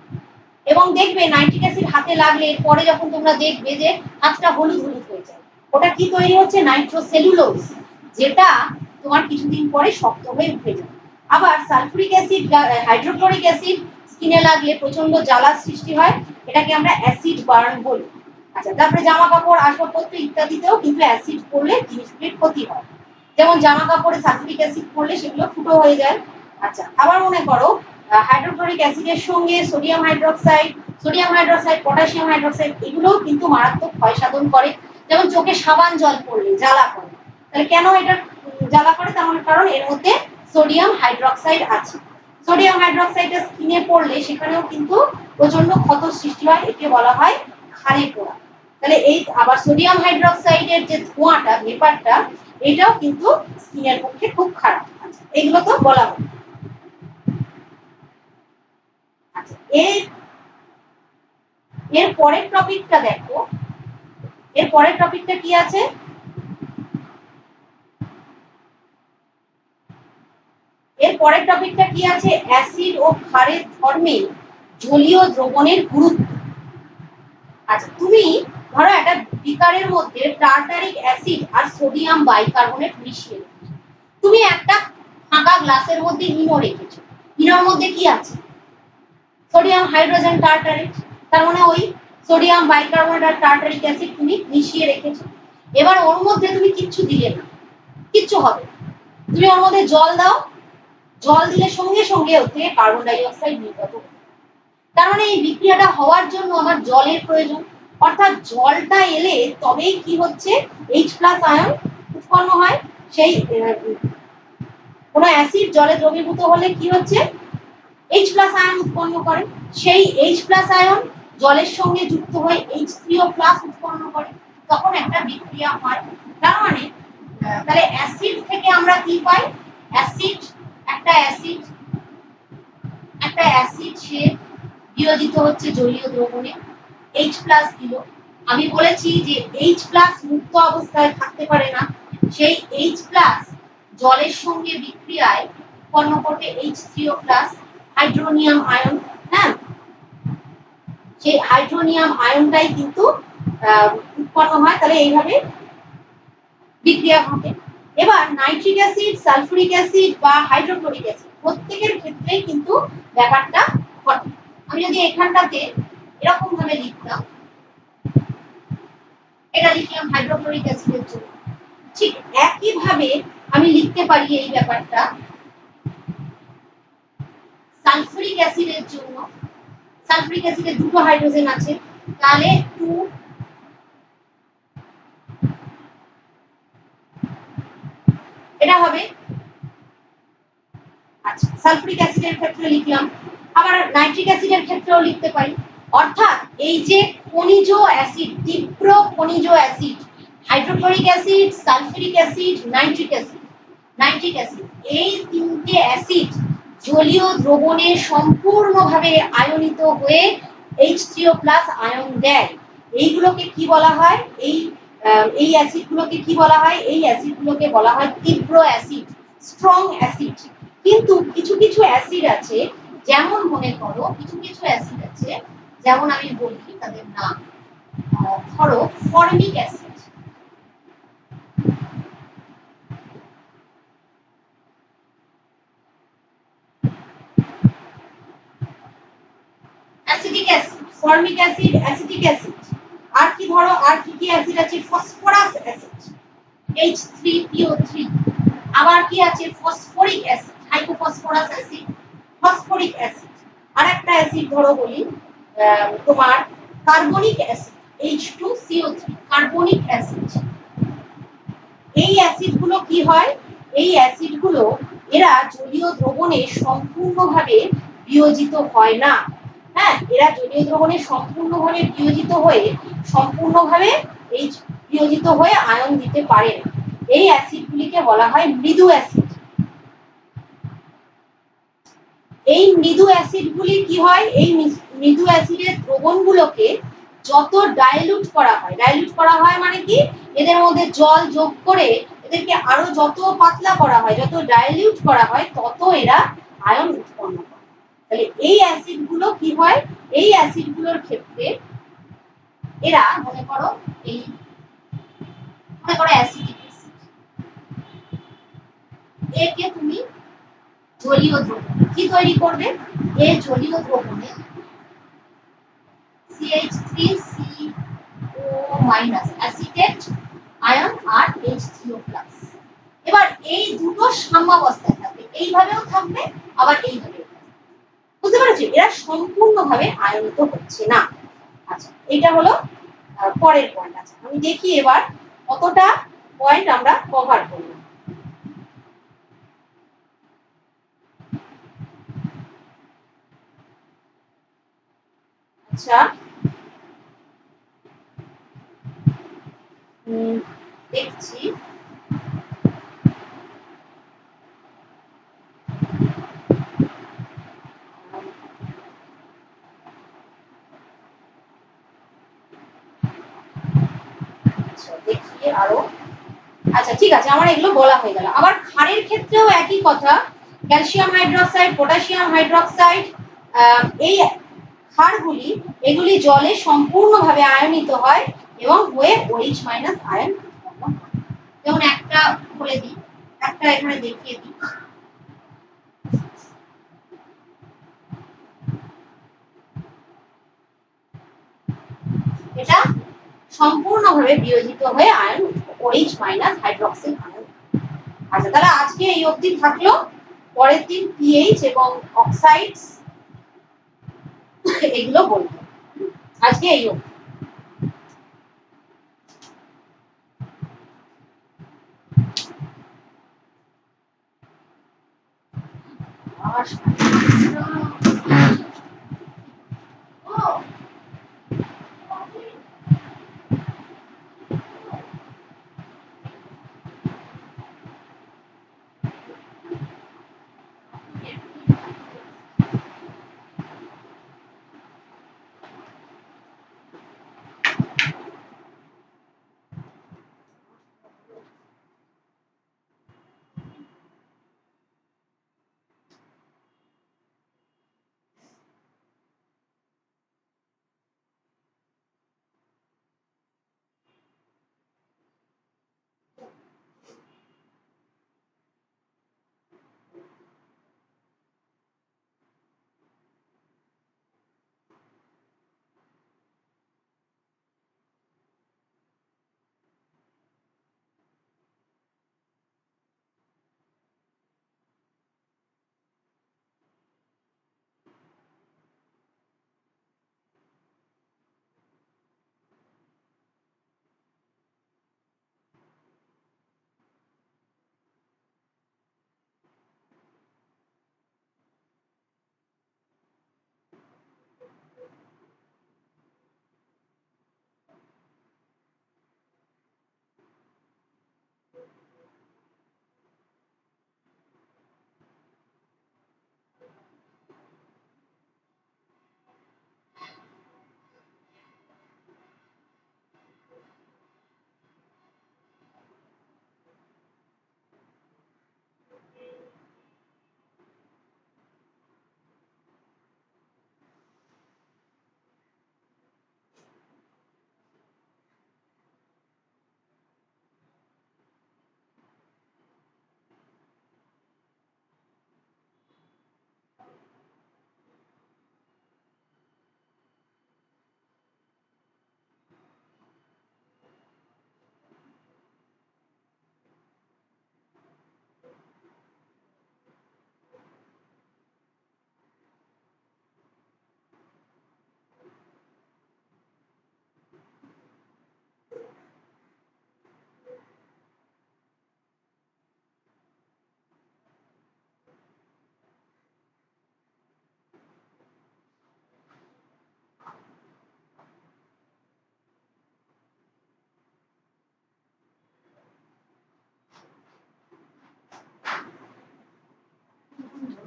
এবং দেখবে নাইট্রিক অ্যাসিড হাতে লাগলে পরে যখন তোমরা দেখবে যে হাতটা হলুদ হলুদ হয়ে যায়, ওটা কি তৈরি হচ্ছে, নাইট্রোসেলুলোজ, যেটা তোমার কিছুদিন পরে শক্ত হয়ে উঠে যায়। আবার সালফুরিক অ্যাসিড, হাইড্রোক্লোরিক অ্যাসিড স্কিনে লাগলে প্রচন্ড জ্বালার সৃষ্টি হয়, এটাকে আমরা অ্যাসিড বার্ন বলি। আচ্ছা, তারপরে জামা কাপড়, আসবাবপত্র ইত্যাদিতেও কিন্তু অ্যাসিড পড়লে জিনিসগুলির ক্ষতি হয়। যেমন জামা কাপড়ে সালফুরিক অ্যাসিড পড়লে সেগুলো ফুটো হয়ে যায়। আচ্ছা, আবার মনে করো হাইড্রোক্লোরিক অ্যাসিডের সঙ্গে সোডিয়াম হাইড্রোক্সাইড, পটাশিয়াম হাইড্রোক্সাইড, এগুলোও কিন্তু মারাত্মক ক্ষয় সাধন করে। যেমন চোখে সাবান জল পড়লে জ্বালা করে। তাহলে কেন এটা জ্বালা করে, তেমন কারণ এর মধ্যে সোডিয়াম হাইড্রোক্সাইড আছে। সোডিয়াম হাইড্রোক্সাইডের স্কিনে পড়লে সেখানেও কিন্তু প্রচন্ড ক্ষত সৃষ্টি হয়, একে বলা হয় ক্ষারে পোড়া। তাহলে এই আবার সোডিয়াম হাইড্রোক্সাইডের যে ধোঁয়াটা, ভেপারটা, এটাও কিন্তু স্কিনের পক্ষে খুব খারাপ। এগুলো তো বলা হয়। আচ্ছা, এর পরের টপিকটা দেখো, এর পরের টপিকটা কি আছে, এর পরের টপিকটা কি আছে, অ্যাসিড ও ক্ষারের ধর্মে জলীয় দ্রবণের গুরুত্ব। আচ্ছা, তুমি ধরো একটা বিকারের মধ্যে টার্টারিক অ্যাসিড আর সোডিয়াম বাইকার্বনেট মিশিয়ে রেখেছো। তুমি একটা ফাঁকা গ্লাসের মধ্যে ইনো রেখেছো, ইনোর মধ্যে কি আছে, সোডিয়াম হাইড্রোজেন টার্টারেট। তার মানে ওই সোডিয়াম বাইকার্বনেট আর টার্টারিক অ্যাসিড তুমি মিশিয়ে রেখেছো। এবার ওর মধ্যে তুমি কিচ্ছু দিলে না, কিচ্ছু হবে, তুমি ওর মধ্যে জল দাও, জল দিলে সঙ্গে সঙ্গে ওর থেকে কার্বন ডাই অক্সাইড নির্গত হবে। তার মানে এই বিক্রিয়াটা হওয়ার জন্য আমার জলের প্রয়োজন, অর্থাৎ জলটা এলে তবেই কি হচ্ছে, H+ আয়ন উৎপন্ন হয়। সেই কোনো অ্যাসিড জলে দ্রবীভূত হলে কি হচ্ছে, H+ আয়ন উৎপন্ন করে। সেই H+ আয়ন জলের সঙ্গে যুক্ত হয়ে H3O+ উৎপন্ন করে, তখন একটা বিক্রিয়া হয়। তার মানে তাহলে অ্যাসিড থেকে আমরা কি পাই, অ্যাসিড, একটা অ্যাসিড সে বিয়োজিত হচ্ছে জলীয় দ্রবণে, H+ দিল। আমি বলেছি যে H+ মুক্ত অবস্থায় থাকতে পারে না, সেই H+ জলের সঙ্গে বিক্রিয়ায় উৎপন্ন করবে H3O+, হাইড্রোনিয়াম আয়ন। হ্যাঁ, সেই হাইড্রোনিয়াম আয়নটাই কিন্তু উৎপন্ন হয়। তাহলে এইভাবে বিক্রিয়া ঘটে। এবার নাইট্রিক অ্যাসিড, সালফুরিক অ্যাসিড বা হাইড্রোক্লোরিক অ্যাসিড প্রত্যেকের ক্ষেত্রেই কিন্তু ব্যাপারটা ঘটে। আমি যদি এখানটাতে এরকম ভাবে লিখতাম, এটা লিখলাম হাইড্রোক্লোরিক অ্যাসিডের জন্য, ঠিক একইভাবে আমি লিখতে পারি এই ব্যাপারটা সালফুরিক অ্যাসিডের জন্য। সালফুরিক অ্যাসিডে দুটো হাইড্রোজেন আছে, তাহলে 2, এটা হবে। আচ্ছা, সালফুরিক অ্যাসিডের ক্ষেত্রে লিখলাম, আবার নাইট্রিক অ্যাসিডের ক্ষেত্রেও লিখতে পারি। অর্থাৎ এই যে খনিজ অ্যাসিড, তীব্র খনিজ acid, hydrochloric acid, sulphuric acid, nitric acid, এই তিনটে অ্যাসিড জলীয় দ্রবণে সম্পূর্ণভাবে আয়নিত হয়ে H3O+ আয়ন দেয়। এইগুলোকে কি বলা হয়, এই অ্যাসিডগুলোকে কি বলা হয়, এই অ্যাসিডগুলোকে বলা হয় তীব্র অ্যাসিড, স্ট্রং অ্যাসিড। কিন্তু কিছু কিছু অ্যাসিড আছে, যেমন মনে করো কিছু কিছু অ্যাসিড আছে, যেমন আমি বলি তাদের নাম, ধরো formic acid, acetic acid, formic acid, acetic acid. আর কি ধরো, আর কি কি অ্যাসিড আছে, ফসফরাস অ্যাসিড, H3PO3। আবার কি আছে, phosphoric acid, hypophosphorous acid, phosphoric acid. আর একটা অ্যাসিড ধরো বলি তোমার carbonic acid, H2CO3, carbonic acid. এই অ্যাসিডগুলো কি হয়, এই অ্যাসিডগুলো এরা জলীয় দ্রবণে সম্পূর্ণভাবে বিয়োজিত হয় না। হ্যাঁ, এরা জলীয় দ্রবণে সম্পূর্ণভাবে বিয়োজিত হয়ে সম্পূর্ণভাবে এই বিয়োজিত হয়ে আয়ন দিতে পারে না। এই অ্যাসিডগুলিকে বলা হয় মৃদু অ্যাসিড। এই মৃদু অ্যাসিডগুলি কি হয়, এই মৃদু অ্যাসিডের দ্রবণগুলোকে যত ডাইলুট করা হয় মানে কি, এদের মধ্যে জল যোগ করে এদেরকে আরো যত পাতলা করা হয়, যত ডাইলিউট করা হয়, তত এরা আয়ন উৎপন্ন করে। তাহলে এই অ্যাসিডগুলো কি হয়, এই অ্যাসিডগুলোর ক্ষেত্রে এরা মনে করো অ্যাসিডিক অ্যাসিড, একে তুমি জলীয় দ্রবণ কি তৈরি করবে, এই জলীয় দ্রবণে CH3CO- অ্যাসিটেট আয়ন আর H3O+। এবার এই দুটো সাম্যাবস্থায় থাকবে, এইভাবেও থাকবে আবার এইভাবেও থাকবে। বুঝতে পেরেছি, এরা সম্পূর্ণভাবে আয়নিত হচ্ছে না। আচ্ছা, এটা হলো পরের পয়েন্ট। আচ্ছা, আমি দেখি এবার কতটা পয়েন্ট আমরা কভার করলাম। আচ্ছা, দেখছি দেখি আরো। আচ্ছা, ঠিক আছে, আমার এগুলো বলা হয়ে গেল। আবার ক্ষারের ক্ষেত্রেও একই কথা, ক্যালসিয়াম হাইড্রোক্সাইড, পটাশিয়াম হাইড্রোক্সাইড, এই ক্ষারগুলি এগুলি জলে সম্পূর্ণভাবে আয়নিত হয় এবং হয়ে OH- আয়ন উৎপন্ন হয়। যেমন একটা বলে দিই, একটা এখানে দেখিয়ে দিই। এটা সম্পূর্ণভাবে বিয়োজিত হয়ে আয়ন OH- হাইড্রক্সিল আয়ন। আচ্ছা, তাহলে আজকে এই অবধি থাকলো। পরের দিন পিএইচ এবং অক্সাইডস এগুলো বলবো। আজকে এই অবধি।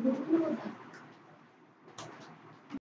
নোটগুলো কোথায়?